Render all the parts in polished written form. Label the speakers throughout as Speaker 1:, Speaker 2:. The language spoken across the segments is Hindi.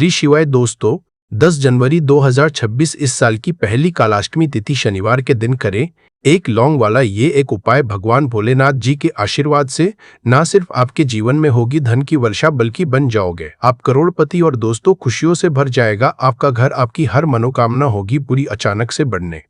Speaker 1: श्री शिवाय दोस्तों, 10 जनवरी 2026 इस साल की पहली कालाष्टमी तिथि शनिवार के दिन करें एक लौंग वाला ये एक उपाय। भगवान भोलेनाथ जी के आशीर्वाद से ना सिर्फ आपके जीवन में होगी धन की वर्षा, बल्कि बन जाओगे आप करोड़पति। और दोस्तों, खुशियों से भर जाएगा आपका घर, आपकी हर मनोकामना होगी पूरी, अचानक से बढ़ने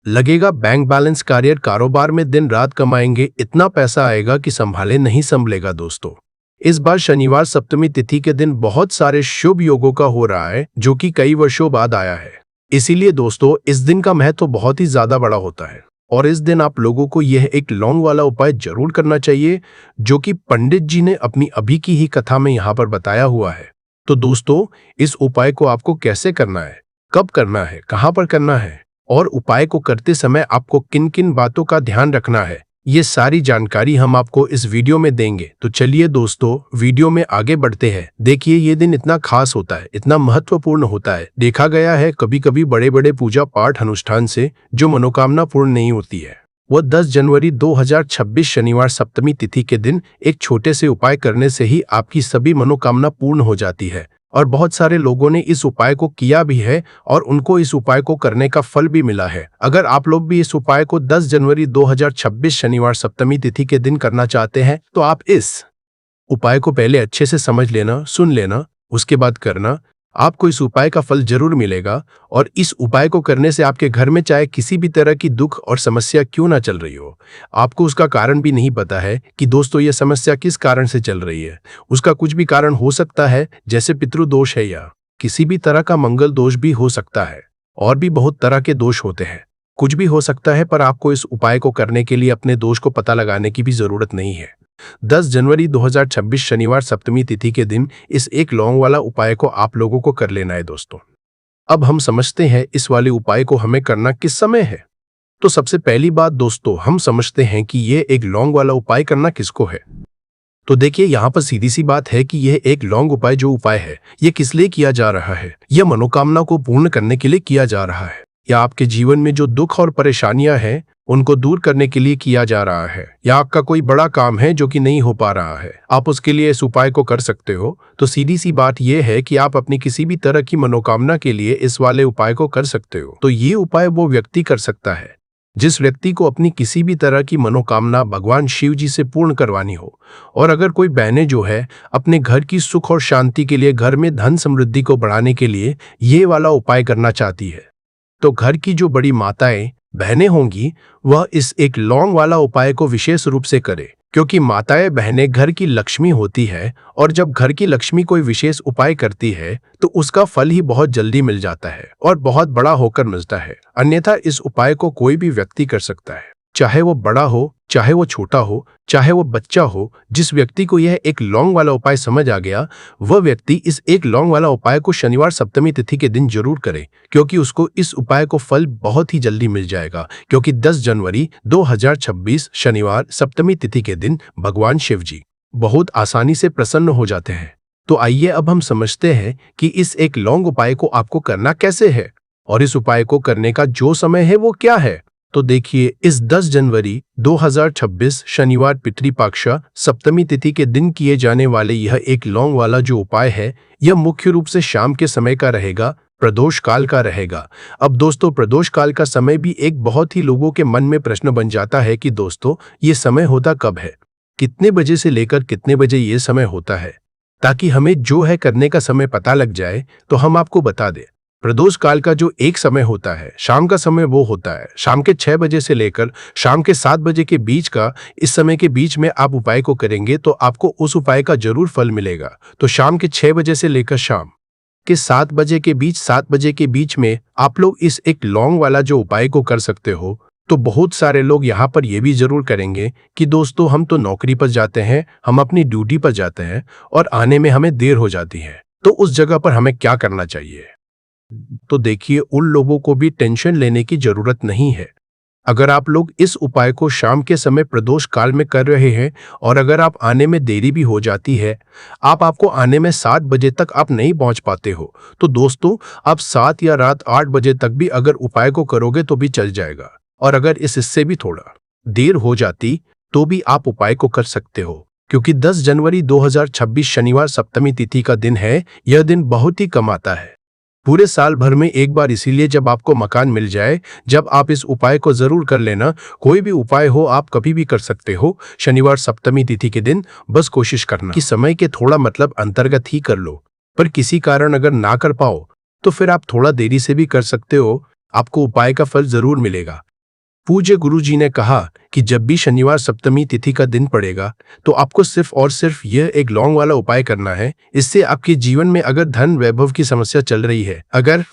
Speaker 1: लगेगा बैंक बैलेंस, करियर, कारोबार में दिन रात कमाएंगे, इतना पैसा आएगा कि संभाले नहीं संभलेगा। दोस्तों, इस बार शनिवार सप्तमी तिथि के दिन बहुत सारे शुभ योगों का हो रहा है, जो कि कई वर्षों बाद आया है। इसीलिए दोस्तों, इस दिन का महत्व बहुत ही ज्यादा बड़ा होता है और इस दिन आप लोगों को यह एक लौंग वाला उपाय जरूर करना चाहिए, जो कि पंडित जी ने अपनी अभी की ही कथा में यहाँ पर बताया हुआ है। तो दोस्तों, इस उपाय को आपको कैसे करना है, कब करना है, कहाँ पर करना है और उपाय को करते समय आपको किन किन बातों का ध्यान रखना है, ये सारी जानकारी हम आपको इस वीडियो में देंगे। तो चलिए दोस्तों, वीडियो में आगे बढ़ते हैं। देखिए, ये दिन इतना खास होता है, इतना महत्वपूर्ण होता है। देखा गया है कभी कभी बड़े बड़े पूजा पाठ अनुष्ठान से जो मनोकामना पूर्ण नहीं होती है, वह 10 जनवरी 2026 शनिवार सप्तमी तिथि के दिन एक छोटे से उपाय करने से ही आपकी सभी मनोकामना पूर्ण हो जाती है। और बहुत सारे लोगों ने इस उपाय को किया भी है और उनको इस उपाय को करने का फल भी मिला है। अगर आप लोग भी इस उपाय को 10 जनवरी 2026 शनिवार सप्तमी तिथि के दिन करना चाहते हैं, तो आप इस उपाय को पहले अच्छे से समझ लेना, सुन लेना, उसके बाद करना। आपको इस उपाय का फल जरूर मिलेगा और इस उपाय को करने से आपके घर में चाहे किसी भी तरह की दुख और समस्या क्यों ना चल रही हो, आपको उसका कारण भी नहीं पता है कि दोस्तों यह समस्या किस कारण से चल रही है। उसका कुछ भी कारण हो सकता है, जैसे पितृदोष है या किसी भी तरह का मंगल दोष भी हो सकता है, और भी बहुत तरह के दोष होते हैं। कुछ भी हो सकता है, पर आपको इस उपाय को करने के लिए अपने दोष को पता लगाने की भी जरूरत नहीं है। 10 जनवरी 2026 शनिवार सप्तमी तिथि के दिन इस एक लौंग वाला उपाय को आप लोगों को कर लेना है। दोस्तों, अब हम समझते हैं इस वाले उपाय को हमें करना किस समय है। तो सबसे पहली बात दोस्तों, हम समझते हैं कि यह एक लौंग वाला उपाय करना किसको है। तो देखिए, यहाँ पर सीधी सी बात है कि यह एक लौंग उपाय जो उपाय है, यह किस लिए किया जा रहा है। यह मनोकामना को पूर्ण करने के लिए किया जा रहा है, या आपके जीवन में जो दुख और परेशानियां हैं उनको दूर करने के लिए किया जा रहा है, या आपका कोई बड़ा काम है जो कि नहीं हो पा रहा है, आप उसके लिए इस उपाय को कर सकते हो। तो सीधी सी बात यह है कि आप अपनी किसी भी तरह की मनोकामना के लिए इस वाले उपाय को कर सकते हो। तो ये उपाय वो व्यक्ति कर सकता है जिस व्यक्ति को अपनी किसी भी तरह की मनोकामना भगवान शिव जी से पूर्ण करवानी हो। और अगर कोई बहनें जो है अपने घर की सुख और शांति के लिए, घर में धन समृद्धि को बढ़ाने के लिए ये वाला उपाय करना चाहती है, तो घर की जो बड़ी माताएं बहनें होंगी वह इस एक लौंग वाला उपाय को विशेष रूप से करे, क्योंकि माताएं बहनें घर की लक्ष्मी होती है और जब घर की लक्ष्मी कोई विशेष उपाय करती है तो उसका फल ही बहुत जल्दी मिल जाता है और बहुत बड़ा होकर मिलता है। अन्यथा इस उपाय को कोई भी व्यक्ति कर सकता है, चाहे वो बड़ा हो, चाहे वो छोटा हो, चाहे वो बच्चा हो। जिस व्यक्ति को यह एक लौंग वाला उपाय समझ आ गया, वह व्यक्ति इस एक लौंग वाला उपाय को शनिवार सप्तमी तिथि के दिन जरूर करे, क्योंकि उसको इस उपाय को फल बहुत ही जल्दी मिल जाएगा। क्योंकि 10 जनवरी 2026 शनिवार सप्तमी तिथि के दिन भगवान शिव जी बहुत आसानी से प्रसन्न हो जाते हैं। तो आइए अब हम समझते हैं कि इस एक लौंग उपाय को आपको करना कैसे है और इस उपाय को करने का जो समय है वो क्या है। तो देखिए, इस 10 जनवरी 2026 शनिवार पितृपक्ष सप्तमी तिथि के दिन किए जाने वाले यह एक लौंग वाला जो उपाय है, यह मुख्य रूप से शाम के समय का रहेगा, प्रदोष काल का रहेगा। अब दोस्तों, प्रदोष काल का समय भी एक बहुत ही लोगों के मन में प्रश्न बन जाता है कि दोस्तों ये समय होता कब है, कितने बजे से लेकर कितने बजे ये समय होता है, ताकि हमें जो है करने का समय पता लग जाए। तो हम आपको बता दें, प्रदोष काल का जो एक समय होता है, शाम का समय, वो होता है शाम के 6 बजे से लेकर शाम के 7 बजे के बीच का। इस समय के बीच में आप उपाय को करेंगे तो आपको उस उपाय का जरूर फल मिलेगा। तो शाम के 6 बजे से लेकर शाम के 7 बजे के बीच, 7 बजे के बीच में आप लोग इस एक लौंग वाला जो उपाय को कर सकते हो। तो बहुत सारे लोग यहाँ पर ये भी जरूर करेंगे कि दोस्तों हम तो नौकरी पर जाते हैं, हम अपनी ड्यूटी पर जाते हैं और आने में हमें देर हो जाती है, तो उस जगह पर हमें क्या करना चाहिए। तो देखिए, उन लोगों को भी टेंशन लेने की जरूरत नहीं है। अगर आप लोग इस उपाय को शाम के समय प्रदोष काल में कर रहे हैं और अगर आप आने में देरी भी हो जाती है, आपको आने में 7 बजे तक आप नहीं पहुंच पाते हो, तो दोस्तों आप 7 या रात 8 बजे तक भी अगर उपाय को करोगे तो भी चल जाएगा। और अगर इससे भी थोड़ा देर हो जाती तो भी आप उपाय को कर सकते हो। क्योंकि 10 जनवरी 2026 शनिवार सप्तमी तिथि का दिन है। यह दिन बहुत ही कम आता है, पूरे साल भर में एक बार, इसीलिए जब आपको मकान मिल जाए, जब आप इस उपाय को जरूर कर लेना। कोई भी उपाय हो आप कभी भी कर सकते हो, शनिवार सप्तमी तिथि के दिन। बस कोशिश करना कि समय के थोड़ा अंतर्गत ही कर लो, पर किसी कारण अगर ना कर पाओ तो फिर आप थोड़ा देरी से भी कर सकते हो, आपको उपाय का फल जरूर मिलेगा। पूज्य गुरु जी ने कहा कि जब भी शनिवार सप्तमी तिथि का दिन पड़ेगा तो आपको सिर्फ और सिर्फ यह एक लौंग वाला उपाय करना है। इससे आपके जीवन में अगर धन वैभव की समस्या चल रही है, अगर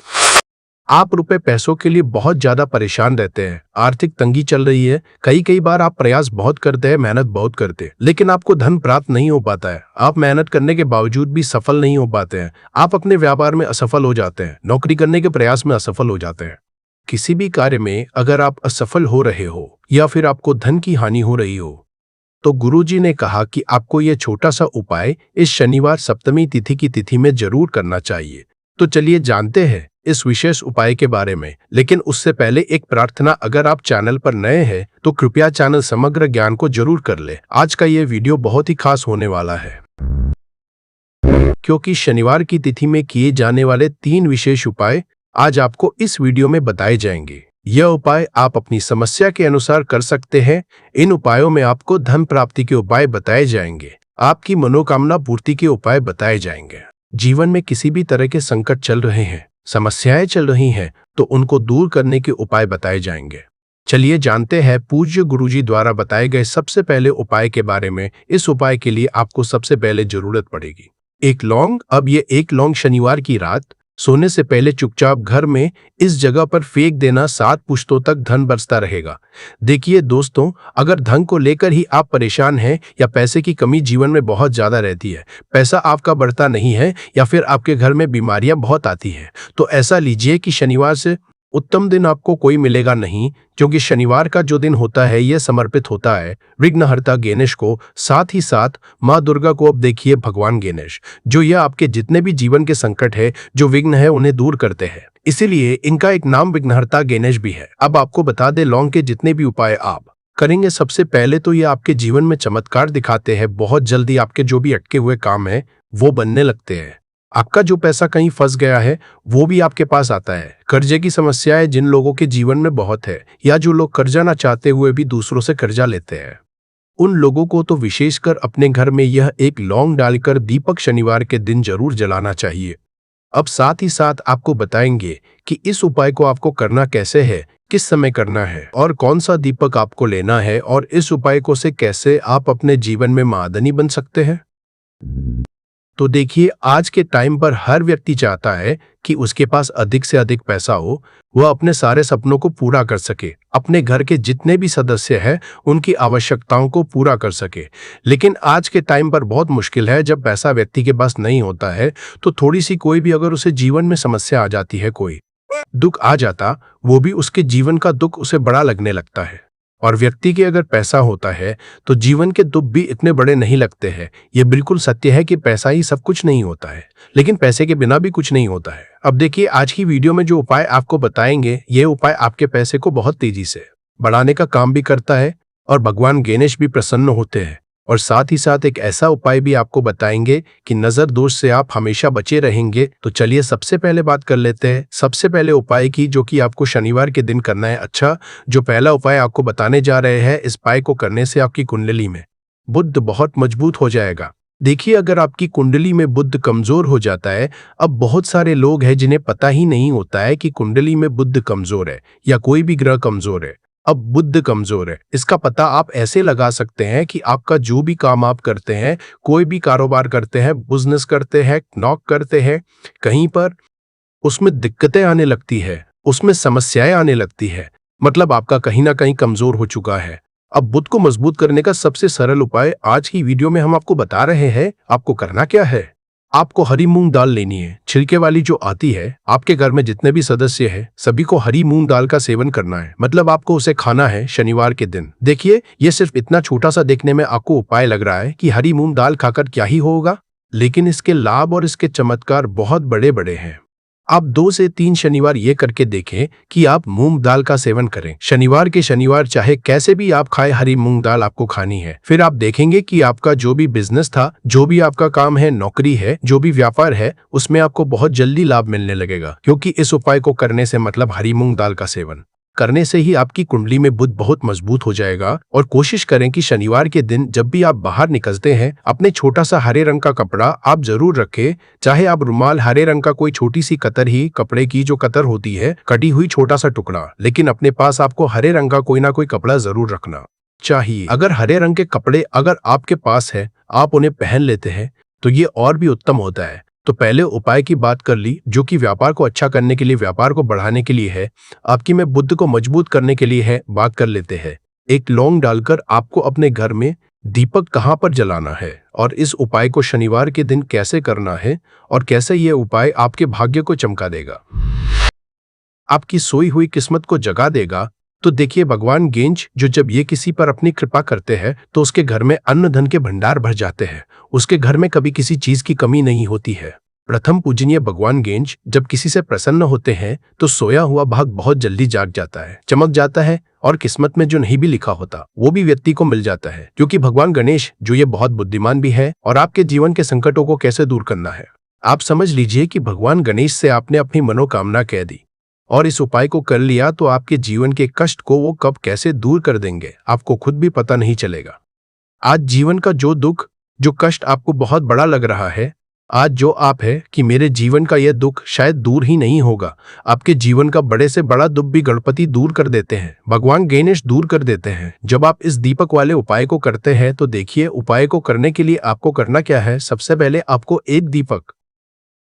Speaker 1: आप रुपए पैसों के लिए बहुत ज्यादा परेशान रहते हैं, आर्थिक तंगी चल रही है, कई बार आप प्रयास बहुत करते हैं, मेहनत बहुत करते हैं, लेकिन आपको धन प्राप्त नहीं हो पाता है, आप मेहनत करने के बावजूद भी सफल नहीं हो पाते हैं, आप अपने व्यापार में असफल हो जाते हैं, नौकरी करने के प्रयास में असफल हो जाते हैं, किसी भी कार्य में अगर आप असफल हो रहे हो या फिर आपको धन की हानि हो रही हो, तो गुरुजी ने कहा कि आपको यह छोटा सा उपाय इस शनिवार सप्तमी तिथि की तिथि में जरूर करना चाहिए। तो चलिए जानते हैं इस विशेष उपाय के बारे में, लेकिन उससे पहले एक प्रार्थना, अगर आप चैनल पर नए हैं तो कृपया चैनल समग्र ज्ञान को जरूर कर ले। आज का यह वीडियो बहुत ही खास होने वाला है, क्योंकि शनिवार की तिथि में किए जाने वाले 3 विशेष उपाय आज आपको इस वीडियो में बताए जाएंगे। यह उपाय आप अपनी समस्या के अनुसार कर सकते हैं। इन उपायों में आपको धन प्राप्ति के उपाय बताए जाएंगे, आपकी मनोकामना पूर्ति के उपाय बताए जाएंगे। जीवन में किसी भी तरह के संकट चल रहे हैं, समस्याएं चल रही हैं, तो उनको दूर करने के उपाय बताए जाएंगे। चलिए जानते हैं पूज्य गुरुजी द्वारा बताए गए सबसे पहले उपाय के बारे में। इस उपाय के लिए आपको सबसे पहले जरूरत पड़ेगी एक लौंग। अब ये एक लौंग शनिवार की रात सोने से पहले चुपचाप घर में इस जगह पर फेंक देना, 7 पुश्तों तक धन बरसता रहेगा। देखिए दोस्तों, अगर धन को लेकर ही आप परेशान हैं या पैसे की कमी जीवन में बहुत ज्यादा रहती है, पैसा आपका बढ़ता नहीं है या फिर आपके घर में बीमारियां बहुत आती हैं, तो ऐसा लीजिए कि शनिवार से उत्तम दिन आपको कोई मिलेगा नहीं, क्योंकि शनिवार का जो दिन होता है यह समर्पित होता है विघ्नहर्ता गणेश को, साथ ही साथ माँ दुर्गा को। अब देखिए भगवान गणेश जो यह आपके जितने भी जीवन के संकट है, जो विघ्न है, उन्हें दूर करते हैं, इसीलिए इनका एक नाम विघ्नहर्ता गणेश भी है। अब आपको बता दे, लौंग के जितने भी उपाय आप करेंगे, सबसे पहले तो ये आपके जीवन में चमत्कार दिखाते हैं। बहुत जल्दी आपके जो भी अटके हुए काम है वो बनने लगते हैं। आपका जो पैसा कहीं फंस गया है वो भी आपके पास आता है। कर्जे की समस्याएं जिन लोगों के जीवन में बहुत है, या जो लोग कर्जा ना चाहते हुए भी दूसरों से कर्जा लेते हैं, उन लोगों को तो विशेषकर अपने घर में यह एक लौंग डालकर दीपक शनिवार के दिन जरूर जलाना चाहिए। अब साथ ही साथ आपको बताएंगे कि इस उपाय को आपको करना कैसे है, किस समय करना है और कौन सा दीपक आपको लेना है, और इस उपाय को से कैसे आप अपने जीवन में मादनी बन सकते हैं। तो देखिए, आज के टाइम पर हर व्यक्ति चाहता है कि उसके पास अधिक से अधिक पैसा हो, वह अपने सारे सपनों को पूरा कर सके, अपने घर के जितने भी सदस्य हैं उनकी आवश्यकताओं को पूरा कर सके। लेकिन आज के टाइम पर बहुत मुश्किल है, जब पैसा व्यक्ति के पास नहीं होता है तो थोड़ी सी कोई भी अगर उसे जीवन में समस्या आ जाती है, कोई दुख आ जाता, वो भी उसके जीवन का दुख उसे बड़ा लगने लगता है। और व्यक्ति के अगर पैसा होता है तो जीवन के दुख भी इतने बड़े नहीं लगते हैं। ये बिल्कुल सत्य है कि पैसा ही सब कुछ नहीं होता है, लेकिन पैसे के बिना भी कुछ नहीं होता है। अब देखिए, आज की वीडियो में जो उपाय आपको बताएंगे, ये उपाय आपके पैसे को बहुत तेजी से बढ़ाने का काम भी करता है और भगवान गणेश भी प्रसन्न होते हैं। और साथ ही साथ एक ऐसा उपाय भी आपको बताएंगे कि नजर दोष से आप हमेशा बचे रहेंगे। तो चलिए सबसे पहले बात कर लेते हैं सबसे पहले उपाय की, जो कि आपको शनिवार के दिन करना है। अच्छा, जो पहला उपाय आपको बताने जा रहे हैं, इस उपाय को करने से आपकी कुंडली में बुध बहुत मजबूत हो जाएगा। देखिए, अगर आपकी कुंडली में बुध कमजोर हो जाता है, अब बहुत सारे लोग हैं जिन्हें पता ही नहीं होता है कि कुंडली में बुध कमजोर है या कोई भी ग्रह कमजोर है। अब बुध कमजोर है, इसका पता आप ऐसे लगा सकते हैं कि आपका जो भी काम आप करते हैं, कोई भी कारोबार करते हैं, बिजनेस करते हैं, नौक करते हैं, कहीं पर उसमें दिक्कतें आने लगती है, उसमें समस्याएं आने लगती है, मतलब आपका कहीं ना कहीं कमजोर हो चुका है। अब बुध को मजबूत करने का सबसे सरल उपाय आज की वीडियो में हम आपको बता रहे हैं। आपको करना क्या है, आपको हरी मूंग दाल लेनी है, छिलके वाली जो आती है। आपके घर में जितने भी सदस्य हैं सभी को हरी मूंग दाल का सेवन करना है, मतलब आपको उसे खाना है शनिवार के दिन। देखिए, ये सिर्फ इतना छोटा सा देखने में आपको उपाय लग रहा है कि हरी मूंग दाल खाकर क्या ही होगा, लेकिन इसके लाभ और इसके चमत्कार बहुत बड़े बड़े हैं। आप 2 से 3 शनिवार ये करके देखें कि आप मूंग दाल का सेवन करें। शनिवार के शनिवार चाहे कैसे भी आप खाए, हरी मूंग दाल आपको खानी है। फिर आप देखेंगे कि आपका जो भी बिजनेस था, जो भी आपका काम है, नौकरी है, जो भी व्यापार है, उसमें आपको बहुत जल्दी लाभ मिलने लगेगा। क्योंकि इस उपाय को करने से मतलब हरी मूंग दाल का सेवन करने से ही आपकी कुंडली में बुध बहुत मजबूत हो जाएगा। और कोशिश करें कि शनिवार के दिन जब भी आप बाहर निकलते हैं, अपने छोटा सा हरे रंग का कपड़ा आप जरूर रखें। चाहे आप रुमाल, हरे रंग का कोई छोटी सी कतर ही, कपड़े की जो कतर होती है, कटी हुई छोटा सा टुकड़ा, लेकिन अपने पास आपको हरे रंग का कोई ना कोई कपड़ा जरूर रखना चाहिए। अगर हरे रंग के कपड़े अगर आपके पास है, आप उन्हें पहन लेते हैं तो ये और भी उत्तम होता है। तो पहले उपाय की बात कर ली, जो कि व्यापार को अच्छा करने के लिए, व्यापार को बढ़ाने के लिए है, आपकी में बुद्ध को मजबूत करने के लिए है। बात कर लेते हैं। एक लौंग डालकर आपको अपने घर में दीपक कहाँ पर जलाना है और इस उपाय को शनिवार के दिन कैसे करना है और कैसे यह उपाय आपके भाग्य को चमका देगा, आपकी सोई हुई किस्मत को जगा देगा। तो देखिए, भगवान गेंज जो जब ये किसी पर अपनी कृपा करते हैं तो उसके घर में अन्न धन के भंडार भर जाते हैं। उसके घर में कभी किसी चीज की कमी नहीं होती है। प्रथम पूजनीय भगवान गेंज जब किसी से प्रसन्न होते हैं तो सोया हुआ भाग बहुत जल्दी जाग जाता है, चमक जाता है और किस्मत में जो नहीं भी लिखा होता वो भी व्यक्ति को मिल जाता है। क्योंकि भगवान गणेश जो ये बहुत बुद्धिमान भी है और आपके जीवन के संकटों को कैसे दूर करना है, आप समझ लीजिए कि भगवान गणेश से आपने अपनी मनोकामना कह दी और इस उपाय को कर लिया तो आपके जीवन के कष्ट को वो कब कैसे दूर कर देंगे आपको खुद भी पता नहीं चलेगा। आज जीवन का जो दुख, जो कष्ट आपको बहुत बड़ा लग रहा है, आज जो आप है कि मेरे जीवन का यह दुख शायद दूर ही नहीं होगा, आपके जीवन का बड़े से बड़ा दुख भी गणपति दूर कर देते हैं, भगवान गणेश दूर कर देते हैं जब आप इस दीपक वाले उपाय को करते हैं। तो देखिए, उपाय को करने के लिए आपको करना क्या है। सबसे पहले आपको एक दीपक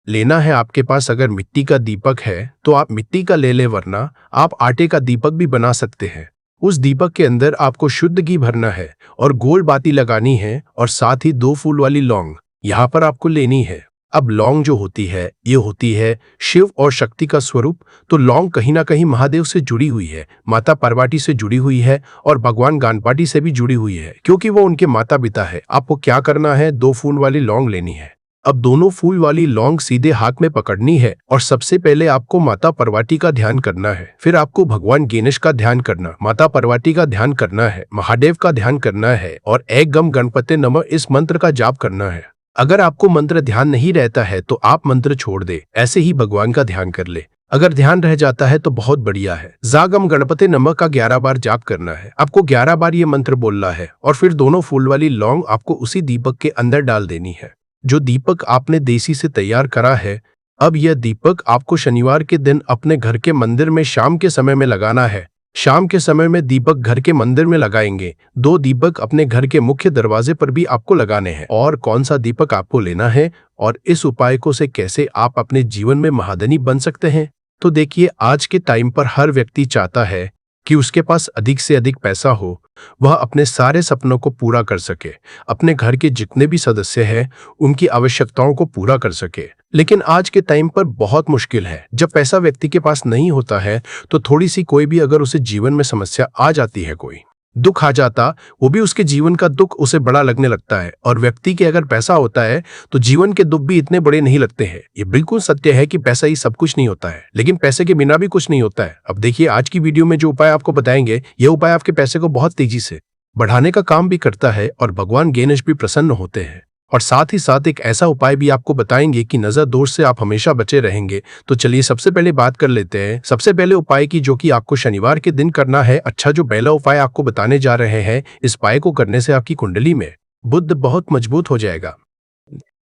Speaker 1: लेना है। आपके पास अगर मिट्टी का दीपक है तो आप मिट्टी का ले ले, वरना आप आटे का दीपक भी बना सकते हैं। उस दीपक के अंदर आपको शुद्ध घी भरना है और गोल बाती लगानी है और साथ ही 2 फूल वाली लौंग यहाँ पर आपको लेनी है। अब लौंग जो होती है, ये होती है शिव और शक्ति का स्वरूप। तो लौंग कहीं ना कहीं महादेव से जुड़ी हुई है, माता पार्वती से जुड़ी हुई है और भगवान गणपति से भी जुड़ी हुई है, क्योंकि वो उनके माता पिता है। आपको क्या करना है, 2 फूल वाली लौंग लेनी है। अब दोनों फूल वाली लौंग सीधे हाथ में पकड़नी है और सबसे पहले आपको माता पार्वती का ध्यान करना है। फिर आपको भगवान गणेश का ध्यान करना, माता पार्वती का ध्यान करना है, महादेव का ध्यान करना है और एक गम गणपते नमः इस मंत्र का जाप करना है। अगर आपको मंत्र ध्यान नहीं रहता है तो आप मंत्र छोड़ दे, ऐसे ही भगवान का ध्यान कर ले। अगर ध्यान रह जाता है तो बहुत बढ़िया है। जागम गणपति नमः का 11 बार जाप करना है। आपको 11 बार ये मंत्र बोलना है और फिर दोनों फूल वाली लौंग आपको उसी दीपक के अंदर डाल देनी है, जो दीपक आपने देसी से तैयार करा है। अब यह दीपक आपको शनिवार के दिन अपने घर के मंदिर में शाम के समय में लगाना है। शाम के समय में दीपक घर के मंदिर में लगाएंगे। 2 दीपक अपने घर के मुख्य दरवाजे पर भी आपको लगाने हैं। और कौन सा दीपक आपको लेना है और इस उपाय को से कैसे आप अपने जीवन में महाधनी बन सकते हैं, तो देखिए, आज के टाइम पर हर व्यक्ति चाहता है कि उसके पास अधिक से अधिक पैसा हो, वह अपने सारे सपनों को पूरा कर सके, अपने घर के जितने भी सदस्य हैं उनकी आवश्यकताओं को पूरा कर सके। लेकिन आज के टाइम पर बहुत मुश्किल है। जब पैसा व्यक्ति के पास नहीं होता है तो थोड़ी सी कोई भी अगर उसे जीवन में समस्या आ जाती है, कोई दुख आ जाता, वो भी उसके जीवन का दुख उसे बड़ा लगने लगता है। और व्यक्ति के अगर पैसा होता है तो जीवन के दुख भी इतने बड़े नहीं लगते हैं। ये बिल्कुल सत्य है कि पैसा ही सब कुछ नहीं होता है, लेकिन पैसे के बिना भी कुछ नहीं होता है। अब देखिए, आज की वीडियो में जो उपाय आपको बताएंगे, ये उपाय आपके पैसे को बहुत तेजी से बढ़ाने का काम भी करता है और भगवान गणेश भी प्रसन्न होते हैं। और साथ ही साथ एक ऐसा उपाय भी आपको बताएंगे कि नजर दोष से आप हमेशा बचे रहेंगे। तो चलिए सबसे पहले बात कर लेते हैं सबसे पहले उपाय की, जो कि आपको शनिवार के दिन करना है। अच्छा, जो पहला उपाय आपको बताने जा रहे हैं, इस उपाय को करने से आपकी कुंडली में बुध बहुत मजबूत हो जाएगा।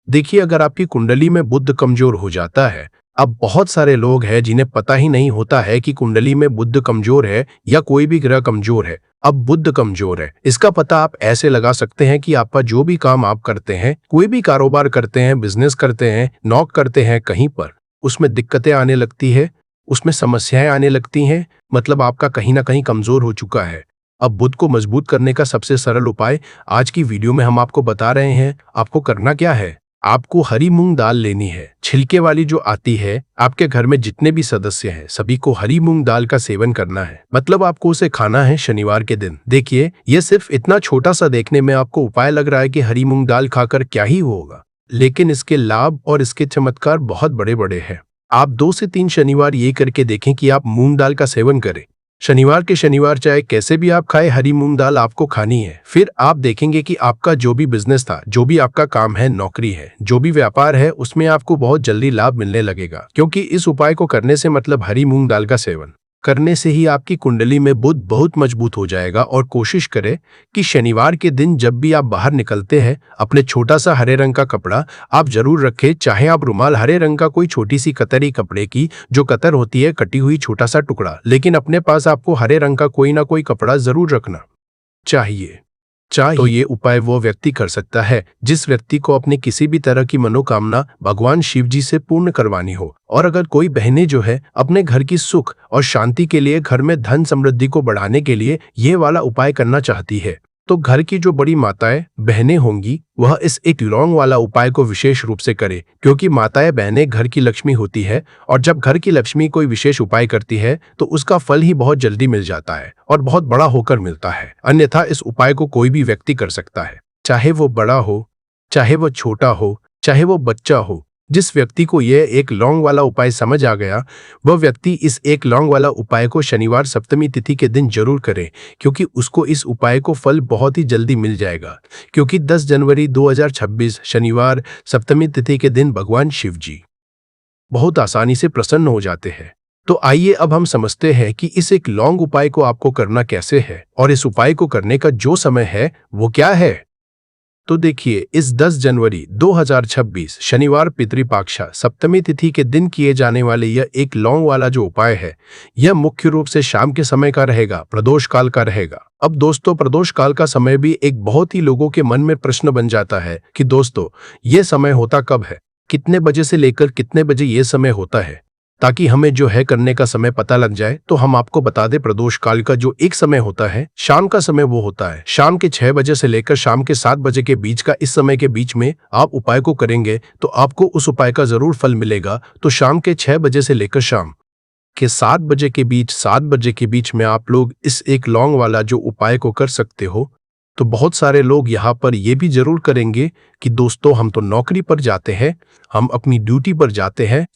Speaker 1: देखिए, अगर आपकी कुंडली में बुध कमजोर हो जाता है, अब बहुत सारे लोग हैं जिन्हें पता ही नहीं होता है कि कुंडली में बुध कमजोर है या कोई भी ग्रह कमजोर है। अब बुध कमजोर है, इसका पता आप ऐसे लगा सकते हैं कि आपका जो भी काम आप करते हैं, कोई भी कारोबार करते हैं, बिजनेस करते हैं, नौक करते हैं, कहीं पर उसमें दिक्कतें आने लगती है, उसमें समस्याएं आने लगती हैं, मतलब आपका कहीं ना कहीं कमजोर हो चुका है। अब बुध को मजबूत करने का सबसे सरल उपाय आज की वीडियो में हम आपको बता रहे हैं। आपको करना क्या है, आपको हरी मूंग दाल लेनी है, छिलके वाली जो आती है। आपके घर में जितने भी सदस्य हैं सभी को हरी मूंग दाल का सेवन करना है, मतलब आपको उसे खाना है शनिवार के दिन। देखिए, ये सिर्फ इतना छोटा सा देखने में आपको उपाय लग रहा है कि हरी मूंग दाल खाकर क्या ही होगा, लेकिन इसके लाभ और इसके चमत्कार बहुत बड़े बड़े हैं। आप 2 से 3 शनिवार ये करके देखें कि आप मूंग दाल का सेवन करें। शनिवार के शनिवार चाहे कैसे भी आप खाए, हरी मूंग दाल आपको खानी है। फिर आप देखेंगे कि आपका जो भी बिजनेस था, जो भी आपका काम है, नौकरी है, जो भी व्यापार है, उसमें आपको बहुत जल्दी लाभ मिलने लगेगा। क्योंकि इस उपाय को करने से मतलब हरी मूंग दाल का सेवन करने से ही आपकी कुंडली में बुध बहुत मजबूत हो जाएगा। और कोशिश करें कि शनिवार के दिन जब भी आप बाहर निकलते हैं, अपने छोटा सा हरे रंग का कपड़ा आप जरूर रखें। चाहे आप रुमाल, हरे रंग का कोई छोटी सी कतरी, कपड़े की जो कतर होती है, कटी हुई छोटा सा टुकड़ा, लेकिन अपने पास आपको हरे रंग का कोई ना कोई कपड़ा जरूर रखना चाहिए। तो ये उपाय वो व्यक्ति कर सकता है जिस व्यक्ति को अपनी किसी भी तरह की मनोकामना भगवान शिव जी से पूर्ण करवानी हो। और अगर कोई बहनें जो है अपने घर की सुख और शांति के लिए, घर में धन समृद्धि को बढ़ाने के लिए ये वाला उपाय करना चाहती है, तो घर की जो बड़ी माताएं बहनें होंगी वह इस एक लौंग वाला उपाय को विशेष रूप से करे। क्योंकि माताएं बहनें घर की लक्ष्मी होती है, और जब घर की लक्ष्मी कोई विशेष उपाय करती है तो उसका फल ही बहुत जल्दी मिल जाता है और बहुत बड़ा होकर मिलता है। अन्यथा इस उपाय को कोई भी व्यक्ति कर सकता है, चाहे वो बड़ा हो, चाहे वो छोटा हो, चाहे वो बच्चा हो। जिस व्यक्ति को यह एक लौंग वाला उपाय समझ आ गया, वह व्यक्ति इस एक लौंग वाला उपाय को शनिवार सप्तमी तिथि के दिन जरूर करे, क्योंकि उसको इस उपाय को फल बहुत ही जल्दी मिल जाएगा। क्योंकि 10 जनवरी 2026 शनिवार सप्तमी तिथि के दिन भगवान शिव जी बहुत आसानी से प्रसन्न हो जाते हैं। तो आइए अब हम समझते हैं कि इस एक लौंग उपाय को आपको करना कैसे है, और इस उपाय को करने का जो समय है वो क्या है। तो देखिए, इस 10 जनवरी 2026 शनिवार पितृपक्षा सप्तमी तिथि के दिन किए जाने वाले यह एक लौंग वाला जो उपाय है, यह मुख्य रूप से शाम के समय का रहेगा, प्रदोष काल का रहेगा। अब दोस्तों, प्रदोष काल का समय भी एक बहुत ही लोगों के मन में प्रश्न बन जाता है कि दोस्तों ये समय होता कब है, कितने बजे से लेकर कितने बजे ये समय होता है, ताकि हमें जो है करने का समय पता लग जाए। तो हम आपको बता दें, प्रदोष काल का जो एक समय होता है, शाम का समय, वो होता है शाम के 6 बजे से लेकर शाम के 7 बजे के बीच का। इस समय के बीच में आप उपाय को करेंगे तो आपको उस उपाय का जरूर फल मिलेगा। तो शाम के 6 बजे से लेकर शाम के 7 बजे के बीच, 7 बजे के बीच में आप लोग इस एक लौंग वाला जो उपाय को कर सकते हो। तो बहुत सारे लोग यहाँ पर ये भी जरूर करेंगे कि दोस्तों हम तो नौकरी पर जाते हैं, हम अपनी ड्यूटी पर जाते हैं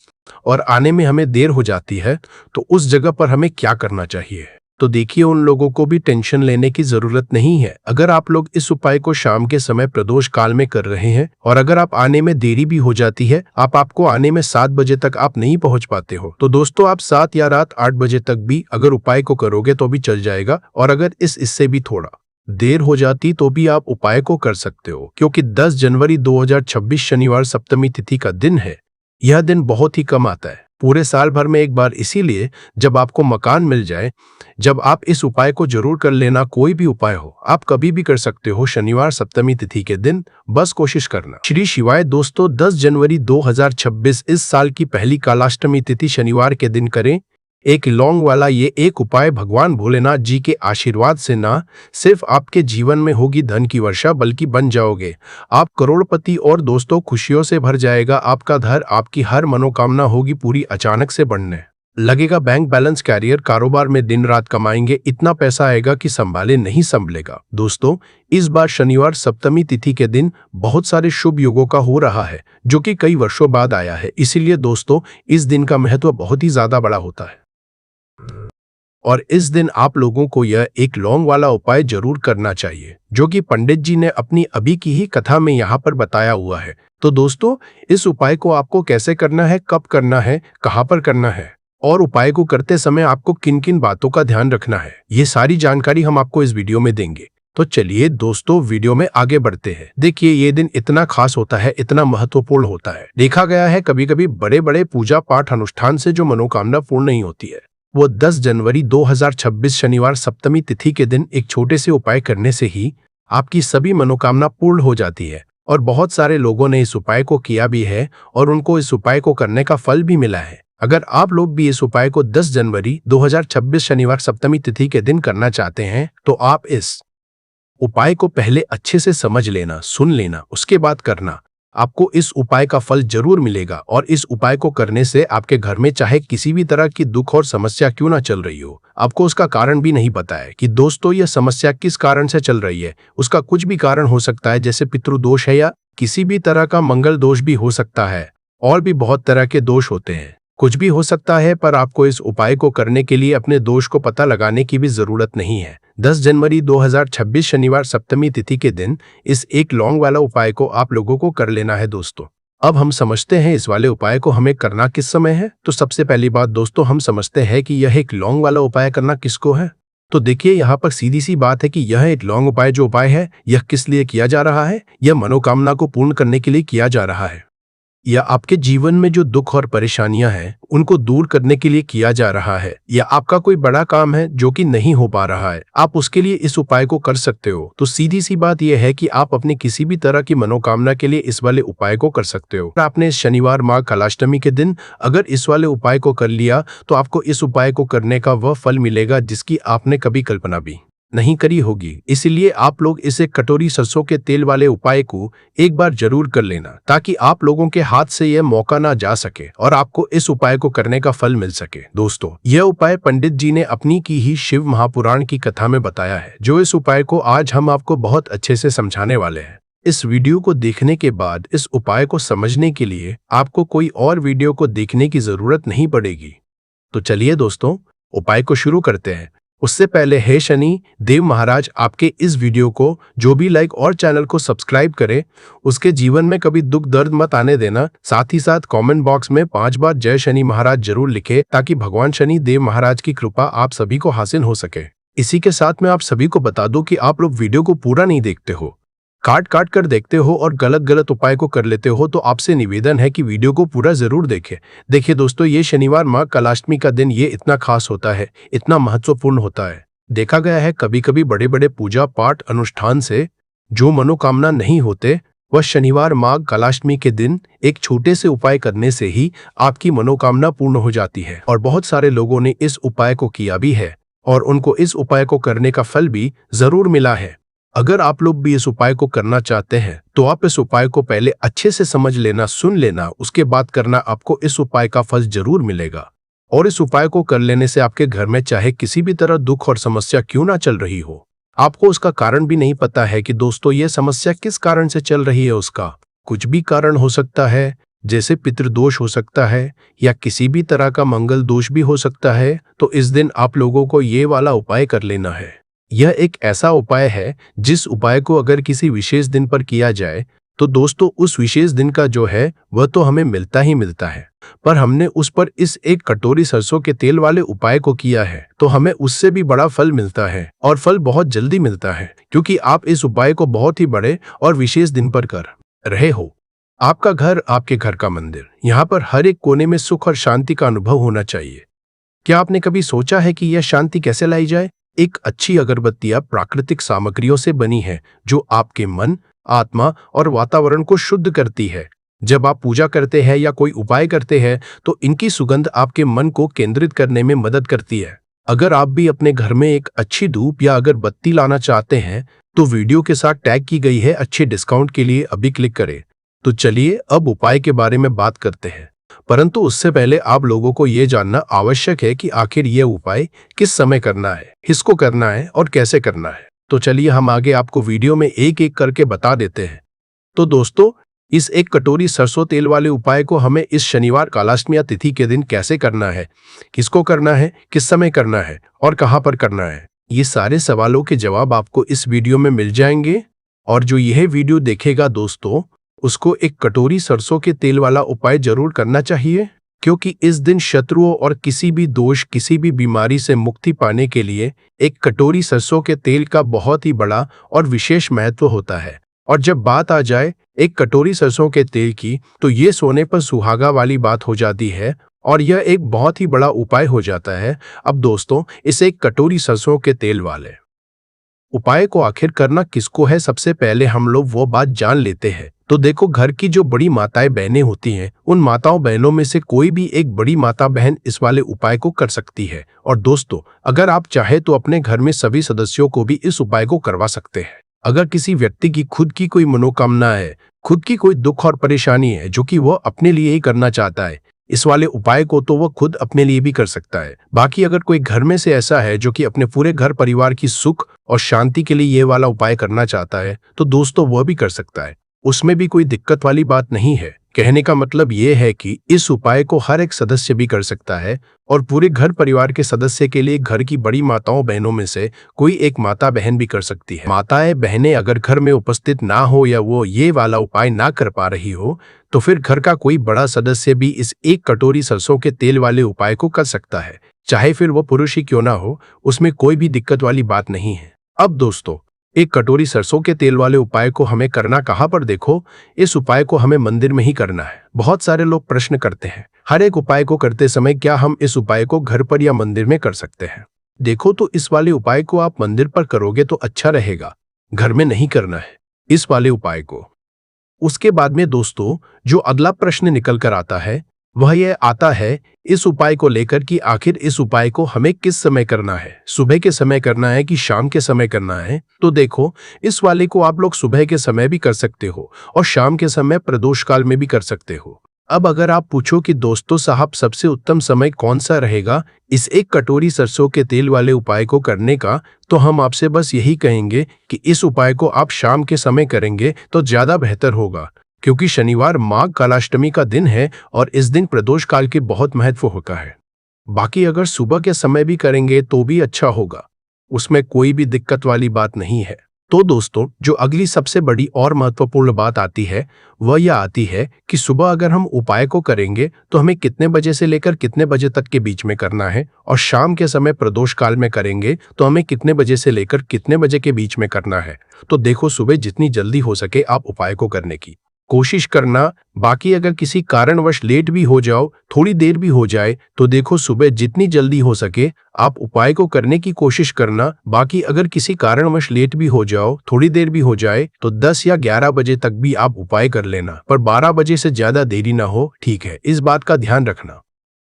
Speaker 1: और आने में हमें देर हो जाती है, तो उस जगह पर हमें क्या करना चाहिए। तो देखिए, उन लोगों को भी टेंशन लेने की जरूरत नहीं है। अगर आप लोग इस उपाय को शाम के समय प्रदोष काल में कर रहे हैं, और अगर आप आने में देरी भी हो जाती है, आपको आने में 7 बजे तक आप नहीं पहुंच पाते हो, तो दोस्तों आप 7 या रात 8 बजे तक भी अगर उपाय को करोगे तो भी चल जाएगा। और अगर इससे भी थोड़ा देर हो जाती तो भी आप उपाय को कर सकते हो। क्योंकि 10 जनवरी 2026 शनिवार सप्तमी तिथि का दिन है। यह दिन बहुत ही कम आता है, पूरे साल भर में एक बार। इसीलिए जब आपको मकान मिल जाए, जब आप इस उपाय को जरूर कर लेना। कोई भी उपाय हो, आप कभी भी कर सकते हो शनिवार सप्तमी तिथि के दिन, बस कोशिश करना। श्री शिवाय। दोस्तों, 10 जनवरी 2026 इस साल की पहली कालाष्टमी तिथि शनिवार के दिन करें एक लौंग वाला ये एक उपाय। भगवान भोलेनाथ जी के आशीर्वाद से ना सिर्फ आपके जीवन में होगी धन की वर्षा, बल्कि बन जाओगे आप करोड़पति। और दोस्तों, खुशियों से भर जाएगा आपका घर, आपकी हर मनोकामना होगी पूरी, अचानक से बढ़ने लगेगा बैंक बैलेंस, कैरियर, कारोबार में दिन रात कमाएंगे, इतना पैसा आएगा कि संभाले नहीं संभलेगा। दोस्तों, इस बार शनिवार सप्तमी तिथि के दिन बहुत सारे शुभ योगों का हो रहा है, जो कि कई वर्षों बाद आया है। इसीलिए दोस्तों, इस दिन का महत्व बहुत ही ज्यादा बड़ा होता है, और इस दिन आप लोगों को यह एक लौंग वाला उपाय जरूर करना चाहिए, जो कि पंडित जी ने अपनी अभी की ही कथा में यहाँ पर बताया हुआ है। तो दोस्तों, इस उपाय को आपको कैसे करना है, कब करना है, कहाँ पर करना है, और उपाय को करते समय आपको किन किन बातों का ध्यान रखना है, ये सारी जानकारी हम आपको इस वीडियो में देंगे। तो चलिए दोस्तों, वीडियो में आगे बढ़ते हैं। देखिए, ये दिन इतना खास होता है, इतना महत्वपूर्ण होता है। देखा गया है कभी कभी बड़े बड़े पूजा पाठ अनुष्ठान से जो मनोकामना पूर्ण नहीं होती है, वो 10 जनवरी 2026 शनिवार सप्तमी तिथि के दिन एक छोटे से उपाय करने से ही आपकी सभी मनोकामना पूर्ण हो जाती है। और बहुत सारे लोगों ने इस उपाय को किया भी है, और उनको इस उपाय को करने का फल भी मिला है। अगर आप लोग भी इस उपाय को 10 जनवरी 2026 शनिवार सप्तमी तिथि के दिन करना चाहते हैं, तो आप इस उपाय को पहले अच्छे से समझ लेना, सुन लेना, उसके बाद करना। आपको इस उपाय का फल जरूर मिलेगा। और इस उपाय को करने से आपके घर में चाहे किसी भी तरह की दुख और समस्या क्यों ना चल रही हो, आपको उसका कारण भी नहीं पता है कि दोस्तों यह समस्या किस कारण से चल रही है। उसका कुछ भी कारण हो सकता है, जैसे पितृदोष है, या किसी भी तरह का मंगल दोष भी हो सकता है, और भी बहुत तरह के दोष होते हैं। कुछ भी हो सकता है, पर आपको इस उपाय को करने के लिए अपने दोष को पता लगाने की भी जरूरत नहीं है। 10 जनवरी 2026 शनिवार सप्तमी तिथि के दिन इस एक लौंग वाला उपाय को आप लोगों को कर लेना है दोस्तों। अब हम समझते हैं इस वाले उपाय को हमें करना किस समय है। तो सबसे पहली बात दोस्तों, हम समझते हैं कि यह एक लौंग वाला उपाय करना किसको है। तो देखिए, यहाँ पर सीधी सी बात है कि यह एक लौंग उपाय जो उपाय है, यह किस लिए किया जा रहा है। यह मनोकामना को पूर्ण करने के लिए किया जा रहा है, या आपके जीवन में जो दुख और परेशानियां हैं उनको दूर करने के लिए किया जा रहा है, या आपका कोई बड़ा काम है जो कि नहीं हो पा रहा है, आप उसके लिए इस उपाय को कर सकते हो। तो सीधी सी बात यह है कि आप अपनी किसी भी तरह की मनोकामना के लिए इस वाले उपाय को कर सकते हो। आपने इस शनिवार माघ कालाष्टमी के दिन अगर इस वाले उपाय को कर लिया तो आपको इस उपाय को करने का वह फल मिलेगा जिसकी आपने कभी कल्पना भी नहीं करी होगी। इसलिए आप लोग इसे कटोरी सरसों के तेल वाले उपाय को एक बार जरूर कर लेना, ताकि आप लोगों के हाथ से यह मौका ना जा सके और आपको इस उपाय को करने का फल मिल सके। दोस्तों, यह उपाय पंडित जी ने अपनी की ही शिव महापुराण की कथा में बताया है, जो इस उपाय को आज हम आपको बहुत अच्छे से समझाने वाले हैं। इस वीडियो को देखने के बाद इस उपाय को समझने के लिए आपको कोई और वीडियो को देखने की जरूरत नहीं पड़ेगी। तो चलिए दोस्तों, उपाय को शुरू करते हैं। उससे पहले हे शनि देव महाराज, आपके इस वीडियो को जो भी लाइक और चैनल को सब्सक्राइब करे, उसके जीवन में कभी दुख दर्द मत आने देना। साथ ही साथ कमेंट बॉक्स में 5 बार जय शनि महाराज जरूर लिखे, ताकि भगवान शनि देव महाराज की कृपा आप सभी को हासिल हो सके। इसी के साथ मैं आप सभी को बता दूं कि आप लोग वीडियो को पूरा नहीं देखते हो, काट काट कर देखते हो और गलत गलत उपाय को कर लेते हो। तो आपसे निवेदन है कि वीडियो को पूरा जरूर देखें। देखिए दोस्तों, ये शनिवार माघ कालाष्टमी का दिन ये इतना खास होता है, इतना महत्वपूर्ण होता है। देखा गया है कभी कभी बड़े बड़े पूजा पाठ अनुष्ठान से जो मनोकामना नहीं होते, वह शनिवार माघ कालाष्टमी के दिन एक छोटे से उपाय करने से ही आपकी मनोकामना पूर्ण हो जाती है। और बहुत सारे लोगों ने इस उपाय को किया भी है और उनको इस उपाय को करने का फल भी जरूर मिला है। अगर आप लोग भी इस उपाय को करना चाहते हैं तो आप इस उपाय को पहले अच्छे से समझ लेना, सुन लेना, उसके बाद करना। आपको इस उपाय का फल जरूर मिलेगा। और इस उपाय को कर लेने से आपके घर में चाहे किसी भी तरह दुख और समस्या क्यों ना चल रही हो, आपको उसका कारण भी नहीं पता है कि दोस्तों ये समस्या किस कारण से चल रही है। उसका कुछ भी कारण हो सकता है, जैसे पितृदोष हो सकता है या किसी भी तरह का मंगल दोष भी हो सकता है। तो इस दिन आप लोगों को ये वाला उपाय कर लेना है। यह एक ऐसा उपाय है जिस उपाय को अगर किसी विशेष दिन पर किया जाए तो दोस्तों उस विशेष दिन का जो है वह तो हमें मिलता ही मिलता है, पर हमने उस पर इस एक कटोरी सरसों के तेल वाले उपाय को किया है तो हमें उससे भी बड़ा फल मिलता है, और फल बहुत जल्दी मिलता है, क्योंकि आप इस उपाय को बहुत ही बड़े और विशेष दिन पर कर रहे हो। आपका घर आपके घर का मंदिर, यहाँ पर हर एक कोने में सुख और शांति का अनुभव होना चाहिए। क्या आपने कभी सोचा है कि यह शांति कैसे लाई जाए? एक अच्छी अगरबत्तियां प्राकृतिक सामग्रियों से बनी है जो आपके मन, आत्मा और वातावरण को शुद्ध करती है। जब आप पूजा करते हैं या कोई उपाय करते हैं तो इनकी सुगंध आपके मन को केंद्रित करने में मदद करती है। अगर आप भी अपने घर में एक अच्छी धूप या अगरबत्ती लाना चाहते हैं तो वीडियो के साथ टैग की गई है अच्छे डिस्काउंट के लिए अभी क्लिक करें। तो चलिए अब उपाय के बारे में बात करते हैं, परंतु उससे पहले आप लोगों को यह जानना आवश्यक है कि आखिर यह उपाय किस समय करना है, किसको करना है और कैसे करना है। तो चलिए हम आगे आपको वीडियो में एक एक करके बता देते हैं। तो दोस्तों, इस एक कटोरी सरसों तेल वाले उपाय को हमें इस शनिवार कालाष्टमी तिथि के दिन कैसे करना है, किसको करना है, किस समय करना है और कहां पर करना है, ये सारे सवालों के जवाब आपको इस वीडियो में मिल जाएंगे। और जो यह वीडियो देखेगा दोस्तों, उसको एक कटोरी सरसों के तेल वाला उपाय जरूर करना चाहिए, क्योंकि इस दिन शत्रुओं और किसी भी दोष, किसी भी बीमारी से मुक्ति पाने के लिए एक कटोरी सरसों के तेल का बहुत ही बड़ा और विशेष महत्व होता है। और जब बात आ जाए एक कटोरी सरसों के तेल की, तो ये सोने पर सुहागा वाली बात हो जाती है और यह एक बहुत ही बड़ा उपाय हो जाता है। अब दोस्तों, इस एक कटोरी सरसों के तेल वाले उपाय को आखिर करना किसको है, सबसे पहले हम लोग वो बात जान लेते हैं। तो देखो, घर की जो बड़ी माताएं बहनें होती हैं, उन माताओं बहनों में से कोई भी एक बड़ी माता बहन इस वाले उपाय को कर सकती है। और दोस्तों, अगर आप चाहे तो अपने घर में सभी सदस्यों को भी इस उपाय को करवा सकते हैं। अगर किसी व्यक्ति की खुद की कोई मनोकामना है, खुद की कोई दुख और परेशानी है जो कि वह अपने लिए ही करना चाहता है, इस वाले उपाय को तो वह खुद अपने लिए भी कर सकता है। बाकी अगर कोई घर में से ऐसा है जो कि अपने पूरे घर परिवार की सुख और शांति के लिए ये वाला उपाय करना चाहता है, तो दोस्तों वह भी कर सकता है। उसमें भी कोई दिक्कत वाली बात नहीं है। कहने का मतलब ये है कि इस उपाय को हर एक सदस्य भी कर सकता है और पूरे घर परिवार के सदस्य के लिए घर की बड़ी माताओं बहनों में से कोई एक माता बहन भी कर सकती है। माताएं बहनें अगर घर में उपस्थित ना हो या वो ये वाला उपाय ना कर पा रही हो तो फिर घर का कोई बड़ा सदस्य भी इस 1 कटोरी सरसों के तेल वाले उपाय को कर सकता है, चाहे फिर वो पुरुष ही क्यों ना हो, उसमें कोई भी दिक्कत वाली बात नहीं है। अब दोस्तों, 1 कटोरी सरसों के तेल वाले उपाय को हमें करना कहाँ पर? देखो, इस उपाय को हमें मंदिर में ही करना है। बहुत सारे लोग प्रश्न करते हैं, हर एक उपाय को करते समय क्या हम इस उपाय को घर पर या मंदिर में कर सकते हैं? देखो, तो इस वाले उपाय को आप मंदिर पर करोगे तो अच्छा रहेगा, घर में नहीं करना है इस वाले उपाय को। उसके बाद में दोस्तों, जो अगला प्रश्न निकल कर आता है वह यह आता है इस उपाय को लेकर कि आखिर इस उपाय को हमें किस समय करना है, सुबह के समय करना है कि शाम के समय करना है? तो देखो, इस वाले को आप लोग सुबह के समय भी कर सकते हो और शाम के समय प्रदोष काल में भी कर सकते हो। अब अगर आप पूछो कि दोस्तों साहब सबसे उत्तम समय कौन सा रहेगा इस 1 कटोरी सरसों के तेल वाले उपाय को करने का, तो हम आपसे बस यही कहेंगे कि इस उपाय को आप शाम के समय करेंगे तो ज्यादा बेहतर होगा, क्योंकि शनिवार माघ कालाष्टमी का दिन है और इस दिन प्रदोष काल के बहुत महत्व होता है। बाकी अगर सुबह के समय भी करेंगे तो भी अच्छा होगा, उसमें कोई भी दिक्कत वाली बात नहीं है। तो दोस्तों, जो अगली सबसे बड़ी और महत्वपूर्ण बात आती है वह यह आती है कि सुबह अगर हम उपाय को करेंगे तो हमें कितने बजे से लेकर कितने बजे तक के बीच में करना है, और शाम के समय प्रदोष काल में करेंगे तो हमें कितने बजे से लेकर कितने बजे के बीच में करना है। तो देखो, सुबह जितनी जल्दी हो सके आप उपाय को करने की कोशिश करना। बाकी अगर किसी कारणवश लेट भी हो जाओ, थोड़ी देर भी हो जाए, तो देखो सुबह जितनी जल्दी हो सके आप उपाय को करने की कोशिश करना। बाकी अगर किसी कारणवश लेट भी हो जाओ, थोड़ी देर भी हो जाए, तो 10 या 11 बजे तक भी आप उपाय कर लेना, पर 12 बजे से ज्यादा देरी ना हो, ठीक है? इस बात का ध्यान रखना।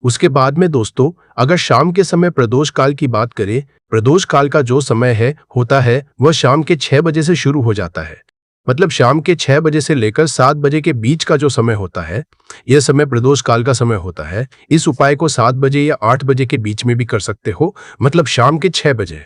Speaker 1: उसके बाद में दोस्तों, अगर शाम के समय प्रदोष काल की बात करें, प्रदोष काल का जो समय होता है वह शाम के 6 बजे से शुरू हो जाता है। मतलब शाम के 6 बजे से लेकर 7 बजे के बीच का जो समय होता है, यह समय प्रदोष काल का समय होता है। इस उपाय को 7 बजे या 8 बजे के बीच में भी कर सकते हो, मतलब शाम के 6 बजे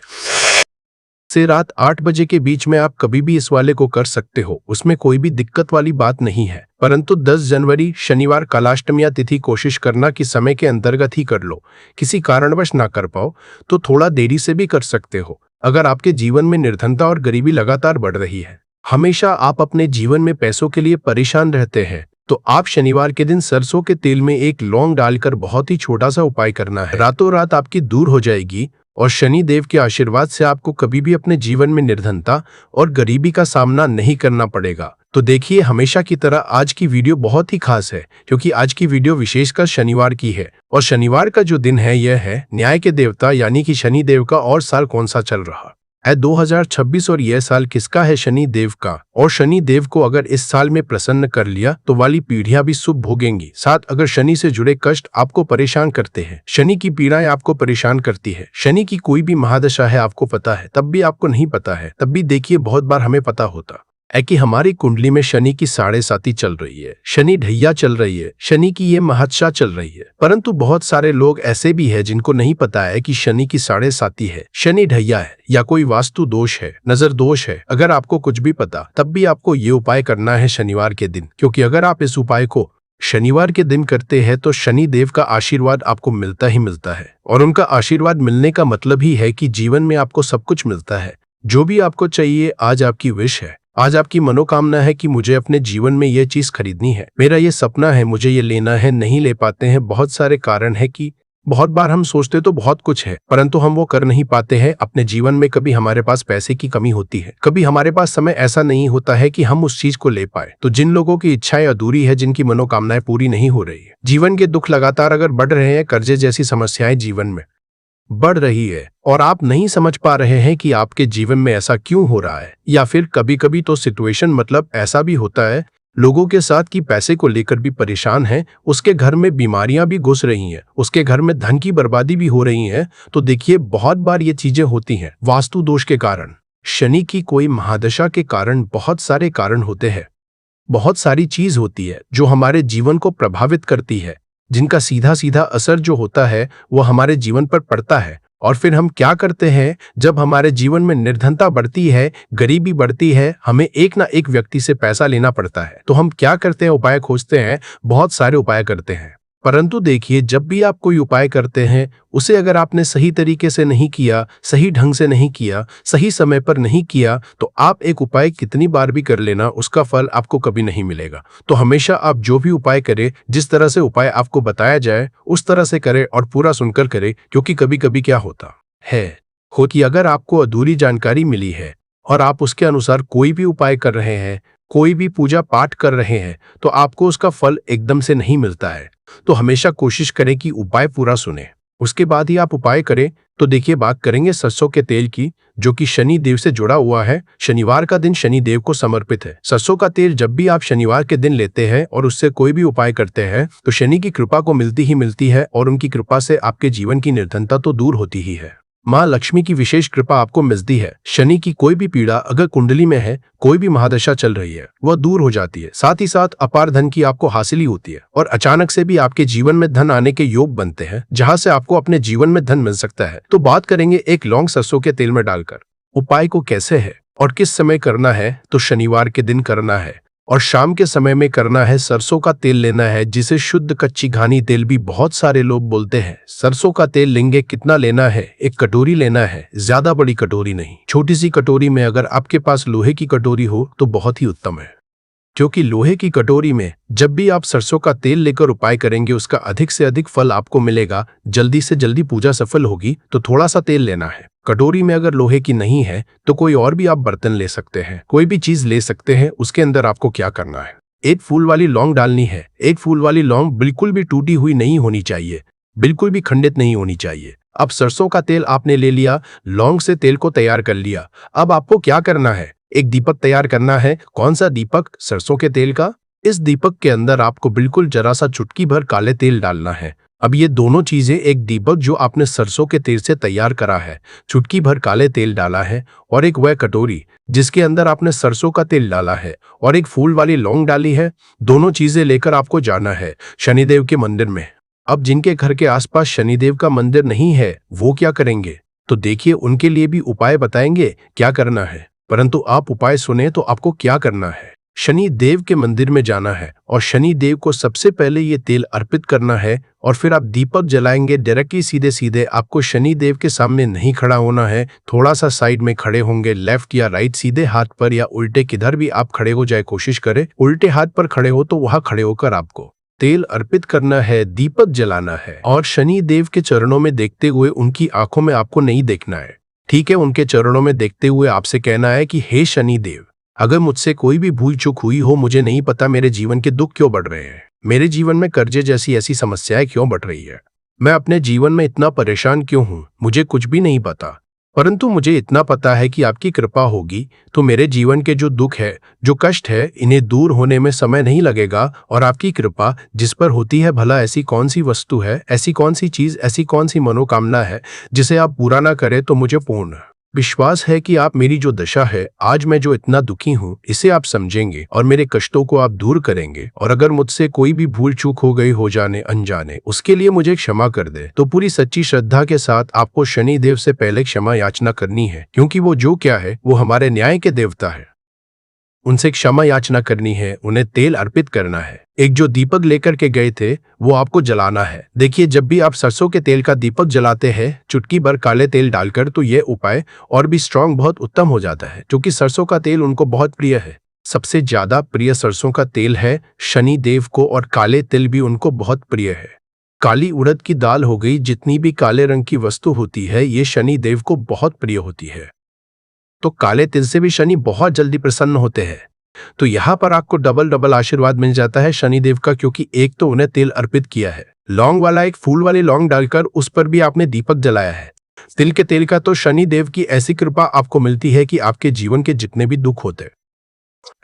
Speaker 1: से रात 8 बजे के बीच में आप कभी भी इस वाले को कर सकते हो, उसमें कोई भी दिक्कत वाली बात नहीं है। परंतु 10 जनवरी शनिवार कालाष्टमी तिथि कोशिश करना कि समय के अंतर्गत ही कर लो। किसी कारणवश ना कर पाओ तो थोड़ा देरी से भी कर सकते हो। अगर आपके जीवन में निर्धनता और गरीबी लगातार बढ़ रही है, हमेशा आप अपने जीवन में पैसों के लिए परेशान रहते हैं, तो आप शनिवार के दिन सरसों के तेल में एक लौंग डालकर बहुत ही छोटा सा उपाय करना है। रातों रात आपकी दूर हो जाएगी और शनि देव के आशीर्वाद से आपको कभी भी अपने जीवन में निर्धनता और गरीबी का सामना नहीं करना पड़ेगा। तो देखिए, हमेशा की तरह आज की वीडियो बहुत ही खास है, क्योंकि आज की वीडियो विशेषकर शनिवार की है और शनिवार का जो दिन है यह है न्याय के देवता यानी कि शनि देव का। और साल कौन सा चल रहा है? 2026। और यह साल किसका है? शनि देव का। और शनि देव को अगर इस साल में प्रसन्न कर लिया तो वाली पीढ़ियां भी शुभ भोगेंगी। साथ अगर शनि से जुड़े कष्ट आपको परेशान करते हैं, शनि की पीड़ाएं आपको परेशान करती है, शनि की कोई भी महादशा है आपको पता है, तब भी आपको नहीं पता है, तब भी देखिए बहुत बार हमें पता होता है कि हमारी कुंडली में शनि की 7.5 चल रही है, शनि ढैया चल रही है, शनि की ये महत्सा चल रही है। परंतु बहुत सारे लोग ऐसे भी हैं जिनको नहीं पता है कि शनि की 7.5 है, शनि ढैया है या कोई वास्तु दोष है, नजर दोष है। अगर आपको कुछ भी पता, तब भी आपको ये उपाय करना है शनिवार के दिन, क्योंकि अगर आप इस उपाय को शनिवार के दिन करते हैं तो शनि देव का आशीर्वाद आपको मिलता ही मिलता है। और उनका आशीर्वाद मिलने का मतलब ही है कि जीवन में आपको सब कुछ मिलता है, जो भी आपको चाहिए। आज आपकी विश है, आज आपकी मनोकामना है कि मुझे अपने जीवन में ये चीज खरीदनी है, मेरा ये सपना है, मुझे ये लेना है, नहीं ले पाते हैं। बहुत सारे कारण है कि बहुत बार हम सोचते तो बहुत कुछ है, परंतु हम वो कर नहीं पाते हैं अपने जीवन में। कभी हमारे पास पैसे की कमी होती है, कभी हमारे पास समय ऐसा नहीं होता है कि हम उस चीज को ले पाए। तो जिन लोगों की इच्छाएं अधूरी है, जिनकी मनोकामनाएं पूरी नहीं हो रही है, जीवन के दुख लगातार अगर बढ़ रहे हैं, कर्जे जैसी समस्याएं जीवन में बढ़ रही है और आप नहीं समझ पा रहे हैं कि आपके जीवन में ऐसा क्यों हो रहा है, या फिर कभी कभी तो सिचुएशन मतलब ऐसा भी होता है लोगों के साथ कि पैसे को लेकर भी परेशान हैं, उसके घर में बीमारियां भी घुस रही हैं, उसके घर में धन की बर्बादी भी हो रही है। तो देखिए, बहुत बार ये चीजें होती हैं वास्तु दोष के कारण, शनि की कोई महादशा के कारण। बहुत सारे कारण होते हैं, बहुत सारी चीज होती है जो हमारे जीवन को प्रभावित करती है, जिनका सीधा सीधा असर जो होता है वो हमारे जीवन पर पड़ता है। और फिर हम क्या करते हैं, जब हमारे जीवन में निर्धनता बढ़ती है, गरीबी बढ़ती है, हमें एक ना एक व्यक्ति से पैसा लेना पड़ता है, तो हम क्या करते हैं, उपाय खोजते हैं, बहुत सारे उपाय करते हैं। परंतु देखिए, जब भी आप कोई उपाय करते हैं, उसे अगर आपने सही तरीके से नहीं किया, सही ढंग से नहीं किया, सही समय पर नहीं किया, तो आप एक उपाय कितनी बार भी कर लेना, उसका फल आपको कभी नहीं मिलेगा। तो हमेशा आप जो भी उपाय करें, जिस तरह से उपाय आपको बताया जाए, उस तरह से करें और पूरा सुनकर करें, क्योंकि कभी कभी क्या होता है कि अगर आपको अधूरी जानकारी मिली है और आप उसके अनुसार कोई भी उपाय कर रहे हैं, कोई भी पूजा पाठ कर रहे हैं, तो आपको उसका फल एकदम से नहीं मिलता है। तो हमेशा कोशिश करें कि उपाय पूरा सुने, उसके बाद ही आप उपाय करें। तो देखिए, बात करेंगे सरसों के तेल की, जो कि शनि देव से जुड़ा हुआ है। शनिवार का दिन शनि देव को समर्पित है। सरसों का तेल जब भी आप शनिवार के दिन लेते हैं और उससे कोई भी उपाय करते हैं, तो शनि की कृपा को मिलती ही मिलती है और उनकी कृपा से आपके जीवन की निर्धनता तो दूर होती ही है। माँ लक्ष्मी की विशेष कृपा आपको मिलती है। शनि की कोई भी पीड़ा अगर कुंडली में है, कोई भी महादशा चल रही है, वह दूर हो जाती है। साथ ही साथ अपार धन की आपको हासिल होती है और अचानक से भी आपके जीवन में धन आने के योग बनते हैं, जहां से आपको अपने जीवन में धन मिल सकता है। तो बात करेंगे एक लौंग सरसों के तेल में डालकर। उपाय को कैसे है और किस समय करना है, तो शनिवार के दिन करना है और शाम के समय में करना है। सरसों का तेल लेना है, जिसे शुद्ध कच्ची घानी तेल भी बहुत सारे लोग बोलते हैं। सरसों का तेल लेंगे, कितना लेना है, एक कटोरी लेना है, ज्यादा बड़ी कटोरी नहीं, छोटी सी कटोरी में। अगर आपके पास लोहे की कटोरी हो तो बहुत ही उत्तम है, क्योंकि लोहे की कटोरी में जब भी आप सरसों का तेल लेकर उपाय करेंगे, उसका अधिक से अधिक फल आपको मिलेगा, जल्दी से जल्दी पूजा सफल होगी। तो थोड़ा सा तेल लेना है। कटोरी में अगर लोहे की नहीं है तो कोई और भी आप बर्तन ले सकते हैं, कोई भी चीज ले सकते हैं। उसके अंदर आपको क्या करना है, एक फूल वाली लौंग डालनी है। एक फूल वाली लौंग बिल्कुल भी टूटी हुई नहीं होनी चाहिए, बिल्कुल भी खंडित नहीं होनी चाहिए। अब सरसों का तेल आपने ले लिया, लौंग से तेल को तैयार कर लिया। अब आपको क्या करना है, एक दीपक तैयार करना है। कौन सा दीपक, सरसों के तेल का। इस दीपक के अंदर आपको बिल्कुल जरा सा चुटकी भर काले तेल डालना है। अब ये दोनों चीजें, एक दीपक जो आपने सरसों के तेल से तैयार करा है, चुटकी भर काले तेल डाला है, और एक वह कटोरी जिसके अंदर आपने सरसों का तेल डाला है और एक फूल वाली लौंग डाली है, दोनों चीजें लेकर आपको जाना है शनिदेव के मंदिर में। अब जिनके घर के आसपास शनिदेव का मंदिर नहीं है, वो क्या करेंगे, तो देखिए उनके लिए भी उपाय बताएंगे क्या करना है। परंतु आप उपाय सुने तो आपको क्या करना है, शनि देव के मंदिर में जाना है और शनि देव को सबसे पहले ये तेल अर्पित करना है और फिर आप दीपक जलाएंगे। डायरेक्टली सीधे सीधे आपको शनि देव के सामने नहीं खड़ा होना है, थोड़ा सा साइड में खड़े होंगे, लेफ्ट या राइट, सीधे हाथ पर या उल्टे, किधर भी आप खड़े हो जाए कोशिश करें। उल्टे हाथ पर खड़े हो तो वहां खड़े होकर आपको तेल अर्पित करना है, दीपक जलाना है और शनि देव के चरणों में देखते हुए, उनकी आंखों में आपको नहीं देखना है, ठीक है, उनके चरणों में देखते हुए आपसे कहना है कि हे शनि देव, अगर मुझसे कोई भी भूल चूक हुई हो, मुझे नहीं पता मेरे जीवन के दुख क्यों बढ़ रहे हैं, मेरे जीवन में कर्जे जैसी ऐसी समस्याएं क्यों बढ़ रही है, मैं अपने जीवन में इतना परेशान क्यों हूं, मुझे कुछ भी नहीं पता। परंतु मुझे इतना पता है कि आपकी कृपा होगी तो मेरे जीवन के जो दुख है, जो कष्ट है, इन्हें दूर होने में समय नहीं लगेगा। और आपकी कृपा जिस पर होती है, भला ऐसी कौन सी वस्तु है, ऐसी कौन सी चीज, ऐसी कौन सी मनोकामना है जिसे आप पूरा ना करें। तो मुझे पूर्ण विश्वास है कि आप मेरी जो दशा है, आज मैं जो इतना दुखी हूँ, इसे आप समझेंगे और मेरे कष्टों को आप दूर करेंगे। और अगर मुझसे कोई भी भूल चूक हो गई हो, जाने अनजाने, उसके लिए मुझे क्षमा कर दे। तो पूरी सच्ची श्रद्धा के साथ आपको शनि देव से पहले क्षमा याचना करनी है, क्योंकि वो जो क्या है, वो हमारे न्याय के देवता है। उनसे क्षमा याचना करनी है, उन्हें तेल अर्पित करना है। एक जो दीपक लेकर के गए थे वो आपको जलाना है। देखिए, जब भी आप सरसों के तेल का दीपक जलाते हैं चुटकी भर काले तेल डालकर, तो ये उपाय और भी स्ट्रांग, बहुत उत्तम हो जाता है, क्योंकि सरसों का तेल उनको बहुत प्रिय है। सबसे ज्यादा प्रिय सरसों का तेल है शनि देव को, और काले तिल भी उनको बहुत प्रिय है। काली उड़द की दाल हो गई, जितनी भी काले रंग की वस्तु होती है, ये शनि देव को बहुत प्रिय होती है। तो काले तिल से भी शनि बहुत जल्दी प्रसन्न होते हैं। तो यहाँ पर आपको डबल डबल आशीर्वाद मिल जाता है शनिदेव का, क्योंकि एक तो उन्हें तेल अर्पित किया है, लौंग वाला एक फूल वाली लौंग डालकर उस पर भी आपने दीपक जलाया है। तिल के तेल का तो शनिदेव की ऐसी कृपा आपको मिलती है कि आपके जीवन के जितने भी दुख होते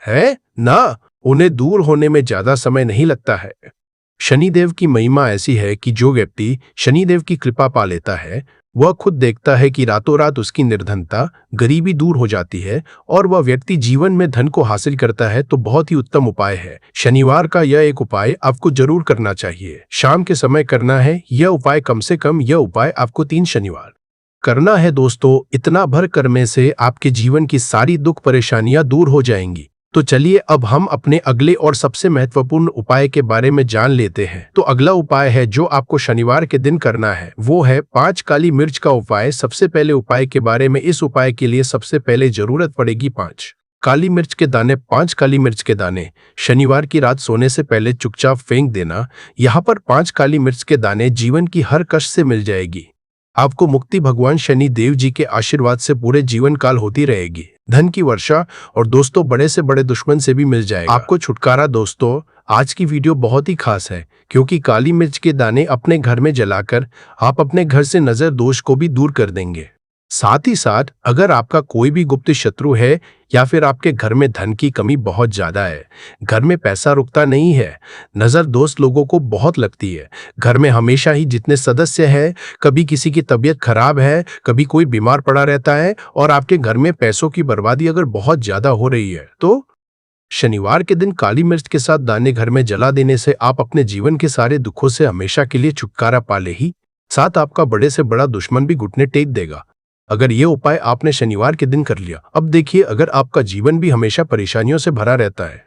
Speaker 1: हैं ना, उन्हें दूर होने में ज्यादा समय नहीं लगता है। शनिदेव की महिमा ऐसी है कि जो व्यक्ति शनिदेव की कृपा पा लेता है, वह खुद देखता है कि रातों रात उसकी निर्धनता, गरीबी दूर हो जाती है और वह व्यक्ति जीवन में धन को हासिल करता है। तो बहुत ही उत्तम उपाय है। शनिवार का यह एक उपाय आपको जरूर करना चाहिए, शाम के समय करना है यह उपाय। कम से कम यह उपाय आपको 3 शनिवार करना है दोस्तों, इतना भर करने से आपके जीवन की सारी दुख परेशानियां दूर हो जाएंगी। तो चलिए अब हम अपने अगले और सबसे महत्वपूर्ण उपाय के बारे में जान लेते हैं। तो अगला उपाय है जो आपको शनिवार के दिन करना है, वो है 5 काली मिर्च का उपाय। सबसे पहले उपाय के बारे में, इस उपाय के लिए सबसे पहले जरूरत पड़ेगी 5 काली मिर्च के दाने। 5 काली मिर्च के दाने शनिवार की रात सोने से पहले चुपचाप फेंक देना। यहाँ पर 5 काली मिर्च के दाने जीवन की हर कष्ट से मिल जाएगी। आपको मुक्ति भगवान शनि देव जी के आशीर्वाद से पूरे जीवन काल होती रहेगी। धन की वर्षा और दोस्तों बड़े से बड़े दुश्मन से भी मिल जाएगा आपको छुटकारा। दोस्तों आज की वीडियो बहुत ही खास है क्योंकि काली मिर्च के दाने अपने घर में जलाकर आप अपने घर से नजर दोष को भी दूर कर देंगे। साथ ही साथ अगर आपका कोई भी गुप्त शत्रु है या फिर आपके घर में धन की कमी बहुत ज्यादा है, घर में पैसा रुकता नहीं है, नजर दोस्त लोगों को बहुत लगती है, घर में हमेशा ही जितने सदस्य हैं, कभी किसी की तबीयत खराब है, कभी कोई बीमार पड़ा रहता है और आपके घर में पैसों की बर्बादी अगर बहुत ज्यादा हो रही है, तो शनिवार के दिन काली मिर्च के साथ दाने घर में जला देने से आप अपने जीवन के सारे दुखों से हमेशा के लिए छुटकारा पा ले ही साथ आपका बड़े से बड़ा दुश्मन भी घुटने टेक देगा। अगर ये उपाय आपने शनिवार के दिन कर लिया, अब देखिए अगर आपका जीवन भी हमेशा परेशानियों से भरा रहता है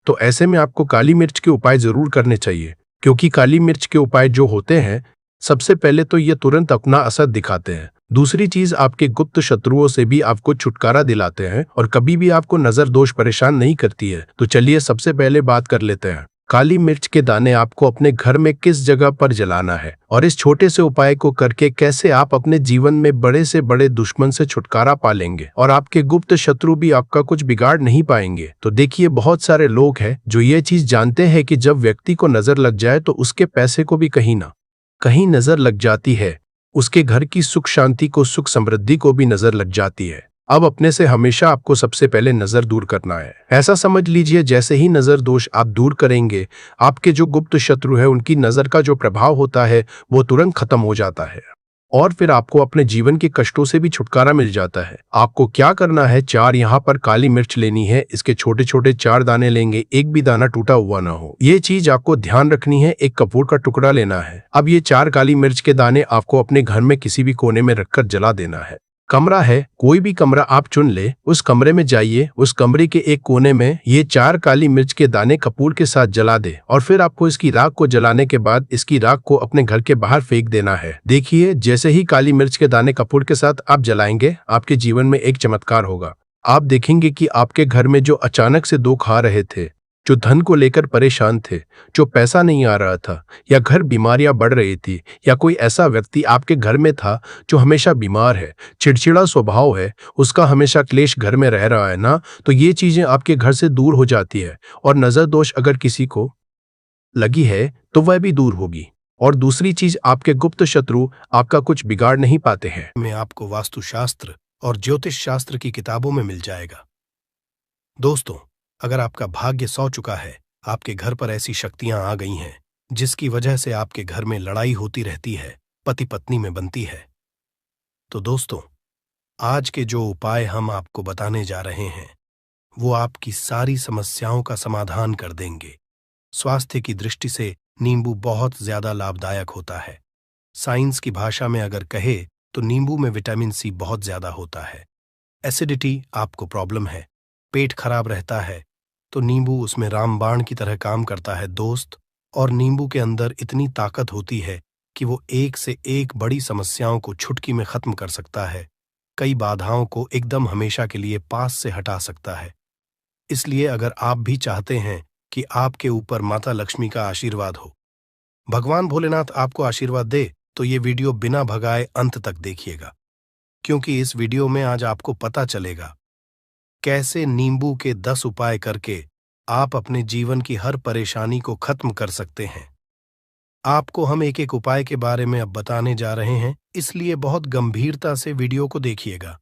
Speaker 1: तो ऐसे में आपको काली मिर्च के उपाय जरूर करने चाहिए, क्योंकि काली मिर्च के उपाय जो होते हैं, सबसे पहले तो ये तुरंत अपना असर दिखाते हैं। दूसरी चीज, आपके गुप्त शत्रुओं से भी आपको छुटकारा दिलाते हैं और कभी भी आपको नजर दोष परेशान नहीं करती है। तो चलिए सबसे पहले बात कर लेते हैं काली मिर्च के दाने आपको अपने घर में किस जगह पर जलाना है और इस छोटे से उपाय को करके कैसे आप अपने जीवन में बड़े से बड़े दुश्मन से छुटकारा पा लेंगे और आपके गुप्त शत्रु भी आपका कुछ बिगाड़ नहीं पाएंगे। तो देखिए बहुत सारे लोग हैं जो ये चीज जानते हैं कि जब व्यक्ति को नजर लग जाए तो उसके पैसे को भी कहीं ना कहीं नजर लग जाती है, उसके घर की सुख शांति को, सुख समृद्धि को भी नजर लग जाती है। अब अपने से हमेशा आपको सबसे पहले नजर दूर करना है। ऐसा समझ लीजिए जैसे ही नजर दोष आप दूर करेंगे, आपके जो गुप्त शत्रु है उनकी नजर का जो प्रभाव होता है वो तुरंत खत्म हो जाता है और फिर आपको अपने जीवन के कष्टों से भी छुटकारा मिल जाता है। आपको क्या करना है, 4 यहाँ पर काली मिर्च लेनी है, इसके छोटे छोटे 4 दाने लेंगे, एक भी दाना टूटा हुआ ना हो, ये चीज आपको ध्यान रखनी है। एक कपूर का टुकड़ा लेना है। अब ये 4 काली मिर्च के दाने आपको अपने घर में किसी भी कोने में रखकर जला देना है। कमरा है, कोई भी कमरा आप चुन ले, उस कमरे में जाइए, उस कमरे के एक कोने में ये 4 काली मिर्च के दाने कपूर के साथ जला दे और फिर आपको इसकी राख को जलाने के बाद इसकी राख को अपने घर के बाहर फेंक देना है। देखिए जैसे ही काली मिर्च के दाने कपूर के साथ आप जलाएंगे, आपके जीवन में एक चमत्कार होगा। आप देखेंगे कि आपके घर में जो अचानक से दुख आ रहे थे, जो धन को लेकर परेशान थे, जो पैसा नहीं आ रहा था या घर बीमारियां बढ़ रही थी या कोई ऐसा व्यक्ति आपके घर में था जो हमेशा बीमार है, चिड़चिड़ा स्वभाव है, उसका हमेशा क्लेश घर में रह रहा है ना, तो ये चीजें आपके घर से दूर हो जाती है और नजर दोष अगर किसी को लगी है तो वह भी दूर होगी। और दूसरी चीज, आपके गुप्त शत्रु आपका कुछ बिगाड़ नहीं पाते हैं।
Speaker 2: में आपको वास्तुशास्त्र और ज्योतिष शास्त्र की किताबों में मिल जाएगा। दोस्तों अगर आपका भाग्य सौ चुका है, आपके घर पर ऐसी शक्तियां आ गई हैं जिसकी वजह से आपके घर में लड़ाई होती रहती है, पति पत्नी में बनती है, तो दोस्तों आज के जो उपाय हम आपको बताने जा रहे हैं वो आपकी सारी समस्याओं का समाधान कर देंगे। स्वास्थ्य की दृष्टि से नींबू बहुत ज्यादा लाभदायक होता है। साइंस की भाषा में अगर कहे तो नींबू में विटामिन सी बहुत ज्यादा होता है। एसिडिटी आपको प्रॉब्लम है, पेट खराब रहता है, तो नींबू उसमें रामबाण की तरह काम करता है दोस्त। और नींबू के अंदर इतनी ताकत होती है कि वो एक से एक बड़ी समस्याओं को चुटकी में खत्म कर सकता है, कई बाधाओं को एकदम हमेशा के लिए पास से हटा सकता है। इसलिए अगर आप भी चाहते हैं कि आपके ऊपर माता लक्ष्मी का आशीर्वाद हो, भगवान भोलेनाथ आपको आशीर्वाद दे, तो ये वीडियो बिना भगाए अंत तक देखिएगा, क्योंकि इस वीडियो में आज आपको पता चलेगा कैसे नींबू के 10 उपाय करके आप अपने जीवन की हर परेशानी को खत्म कर सकते हैं। आपको हम एक एक उपाय के बारे में अब बताने जा रहे हैं, इसलिए बहुत गंभीरता से वीडियो को देखिएगा।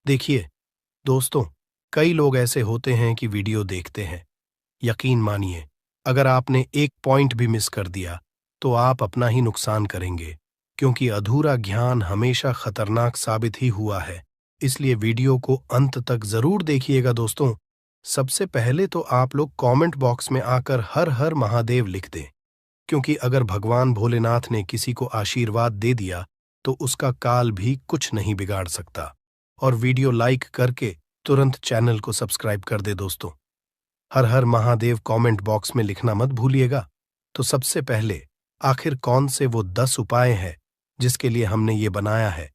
Speaker 2: देखिए दोस्तों, कई लोग ऐसे होते हैं कि वीडियो देखते हैं, यकीन मानिए अगर आपने एक पॉइंट भी मिस कर दिया तो आप अपना ही नुकसान करेंगे, क्योंकि अधूरा ज्ञान हमेशा खतरनाक साबित ही हुआ है। इसलिए वीडियो को अंत तक जरूर देखिएगा। दोस्तों सबसे पहले तो आप लोग कमेंट बॉक्स में आकर हर हर महादेव लिख दें, क्योंकि अगर भगवान भोलेनाथ ने किसी को आशीर्वाद दे दिया तो उसका काल भी कुछ नहीं बिगाड़ सकता। और वीडियो लाइक करके तुरंत चैनल को सब्सक्राइब कर दे दोस्तों। हर हर महादेव कमेंट बॉक्स में लिखना मत भूलिएगा। तो सबसे पहले आखिर कौन से वो 10 उपाय हैं जिसके लिए हमने ये बनाया है,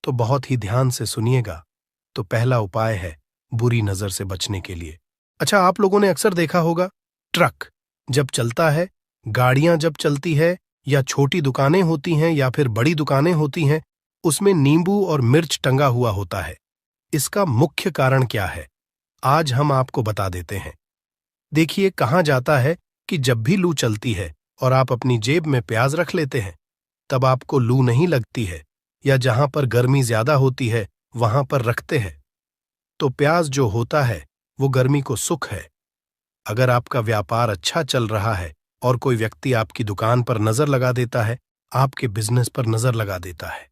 Speaker 2: तो बहुत ही ध्यान से सुनिएगा। तो पहला उपाय है बुरी नजर से बचने के लिए। अच्छा, आप लोगों ने अक्सर देखा होगा, ट्रक जब चलता है, गाड़ियां जब चलती है, या छोटी दुकानें होती हैं या फिर बड़ी दुकानें होती हैं, उसमें नींबू और मिर्च टंगा हुआ होता है। इसका मुख्य कारण क्या है, आज हम आपको बता देते हैं। देखिए, कहा जाता है कि जब भी लू चलती है और आप अपनी जेब में प्याज रख लेते हैं, तब आपको लू नहीं लगती है, या जहां पर गर्मी ज्यादा होती है वहां पर रखते हैं तो प्याज जो होता है वो गर्मी को सुख है। अगर आपका व्यापार अच्छा चल रहा है और कोई व्यक्ति आपकी दुकान पर नजर लगा देता है, आपके बिजनेस पर नजर लगा देता है,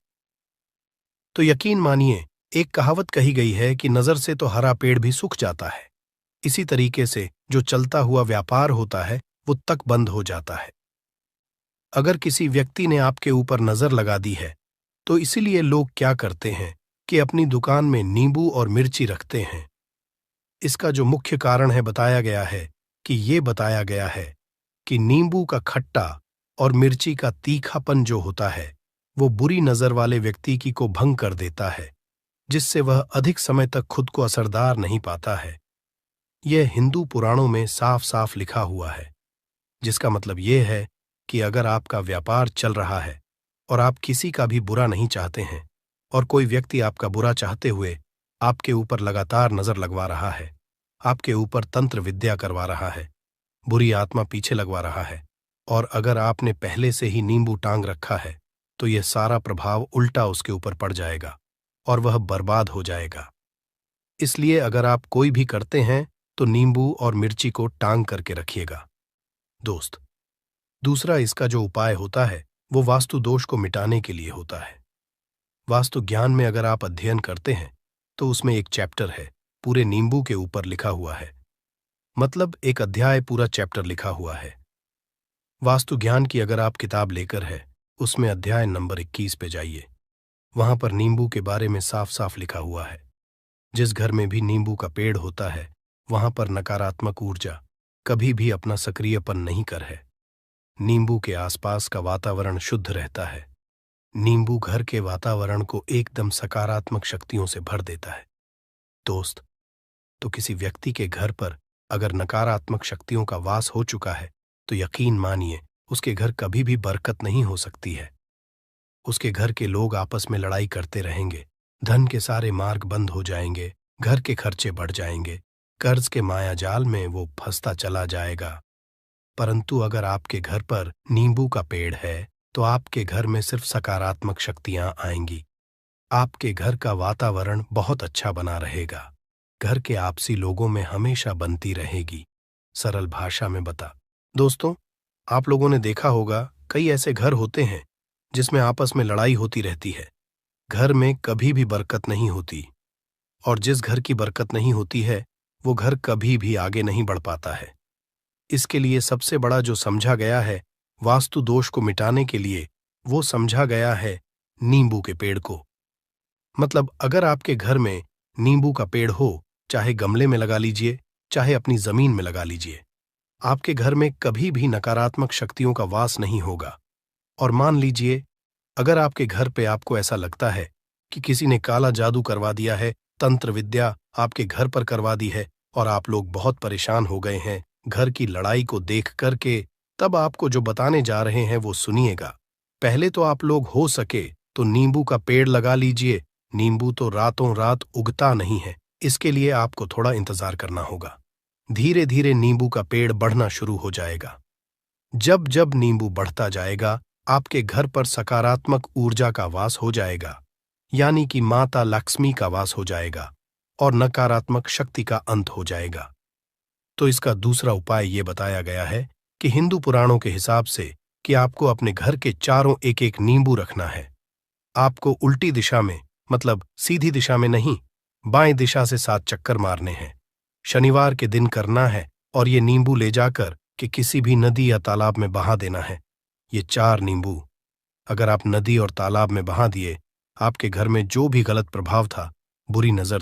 Speaker 2: तो यकीन मानिए, एक कहावत कही गई है कि नजर से तो हरा पेड़ भी सूख जाता है। इसी तरीके से जो चलता हुआ व्यापार होता है वो तक बंद हो जाता है। अगर किसी व्यक्ति ने आपके ऊपर नजर लगा दी है, तो इसीलिए लोग क्या करते हैं कि अपनी दुकान में नींबू और मिर्ची रखते हैं। इसका जो मुख्य कारण है बताया गया है कि नींबू का खट्टा और मिर्ची का तीखापन जो होता है वो बुरी नजर वाले व्यक्ति की को भंग कर देता है, जिससे वह अधिक समय तक खुद को असरदार नहीं पाता है। यह हिंदू पुराणों में साफ साफ लिखा हुआ है, जिसका मतलब यह है कि अगर आपका व्यापार चल रहा है और आप किसी का भी बुरा नहीं चाहते हैं, और कोई व्यक्ति आपका बुरा चाहते हुए आपके ऊपर लगातार नजर लगवा रहा है, आपके ऊपर तंत्र विद्या करवा रहा है, बुरी आत्मा पीछे लगवा रहा है, और अगर आपने पहले से ही नींबू टांग रखा है, तो यह सारा प्रभाव उल्टा उसके ऊपर पड़ जाएगा और वह बर्बाद हो जाएगा। इसलिए अगर आप कोई भी करते हैं तो नींबू और मिर्ची को टांग करके रखिएगा दोस्त। दूसरा इसका जो उपाय होता है वो वास्तु दोष को मिटाने के लिए होता है। वास्तु ज्ञान में अगर आप अध्ययन करते हैं तो उसमें एक चैप्टर है पूरे नींबू के ऊपर लिखा हुआ है, मतलब एक अध्याय पूरा चैप्टर लिखा हुआ है। वास्तु ज्ञान की अगर आप किताब लेकर है, उसमें अध्याय नंबर 21 पे जाइए। वहां पर नींबू के बारे में साफ साफ लिखा हुआ है। जिस घर में भी नींबू का पेड़ होता है वहां पर नकारात्मक ऊर्जा कभी भी अपना सक्रियपन नहीं कर है। नींबू के आसपास का वातावरण शुद्ध रहता है। नींबू घर के वातावरण को एकदम सकारात्मक शक्तियों से भर देता है दोस्त। तो किसी व्यक्ति के घर पर अगर नकारात्मक शक्तियों का वास हो चुका है तो यकीन मानिए उसके घर कभी भी बरकत नहीं हो सकती है। उसके घर के लोग आपस में लड़ाई करते रहेंगे, धन के सारे मार्ग बंद हो जाएंगे, घर के खर्चे बढ़ जाएंगे, कर्ज के माया जाल में वो फंसता चला जाएगा। परंतु अगर आपके घर पर नींबू का पेड़ है तो आपके घर में सिर्फ सकारात्मक शक्तियां आएंगी। आपके घर का वातावरण बहुत अच्छा बना रहेगा। घर के आपसी लोगों में हमेशा बनती रहेगी। सरल भाषा में बता दोस्तों, आप लोगों ने देखा होगा कई ऐसे घर होते हैं जिसमें आपस में लड़ाई होती रहती है। घर में कभी भी बरकत नहीं होती, और जिस घर की बरकत नहीं होती है वो घर कभी भी आगे नहीं बढ़ पाता है। इसके लिए सबसे बड़ा जो समझा गया है वास्तु दोष को मिटाने के लिए, वो समझा गया है नींबू के पेड़ को। मतलब अगर आपके घर में नींबू का पेड़ हो, चाहे गमले में लगा लीजिए चाहे अपनी जमीन में लगा लीजिए, आपके घर में कभी भी नकारात्मक शक्तियों का वास नहीं होगा। और मान लीजिए अगर आपके घर पे आपको ऐसा लगता है कि किसी ने काला जादू करवा दिया है, तंत्र विद्या आपके घर पर करवा दी है और आप लोग बहुत परेशान हो गए हैं घर की लड़ाई को देख करके, तब आपको जो बताने जा रहे हैं वो सुनिएगा। पहले तो आप लोग हो सके तो नींबू का पेड़ लगा लीजिए। नींबू तो रातों रात उगता नहीं है, इसके लिए आपको थोड़ा इंतजार करना होगा। धीरे धीरे नींबू का पेड़ बढ़ना शुरू हो जाएगा। जब जब नींबू बढ़ता जाएगा आपके घर पर सकारात्मक ऊर्जा का वास हो जाएगा, यानी कि माता लक्ष्मी का वास हो जाएगा और नकारात्मक शक्ति का अंत हो जाएगा। तो इसका दूसरा उपाय ये बताया गया है कि हिंदू पुराणों के हिसाब से कि आपको अपने घर के चारों एक एक नींबू रखना है। आपको उल्टी दिशा में, मतलब सीधी दिशा में नहीं, बाएं दिशा से 7 चक्कर मारने हैं। शनिवार के दिन करना है और ये नींबू ले जाकर कि किसी भी नदी या तालाब में बहा देना है। ये 4 नींबू अगर आप नदी और तालाब में बहा दिए, आपके घर में जो भी गलत प्रभाव था, बुरी नजर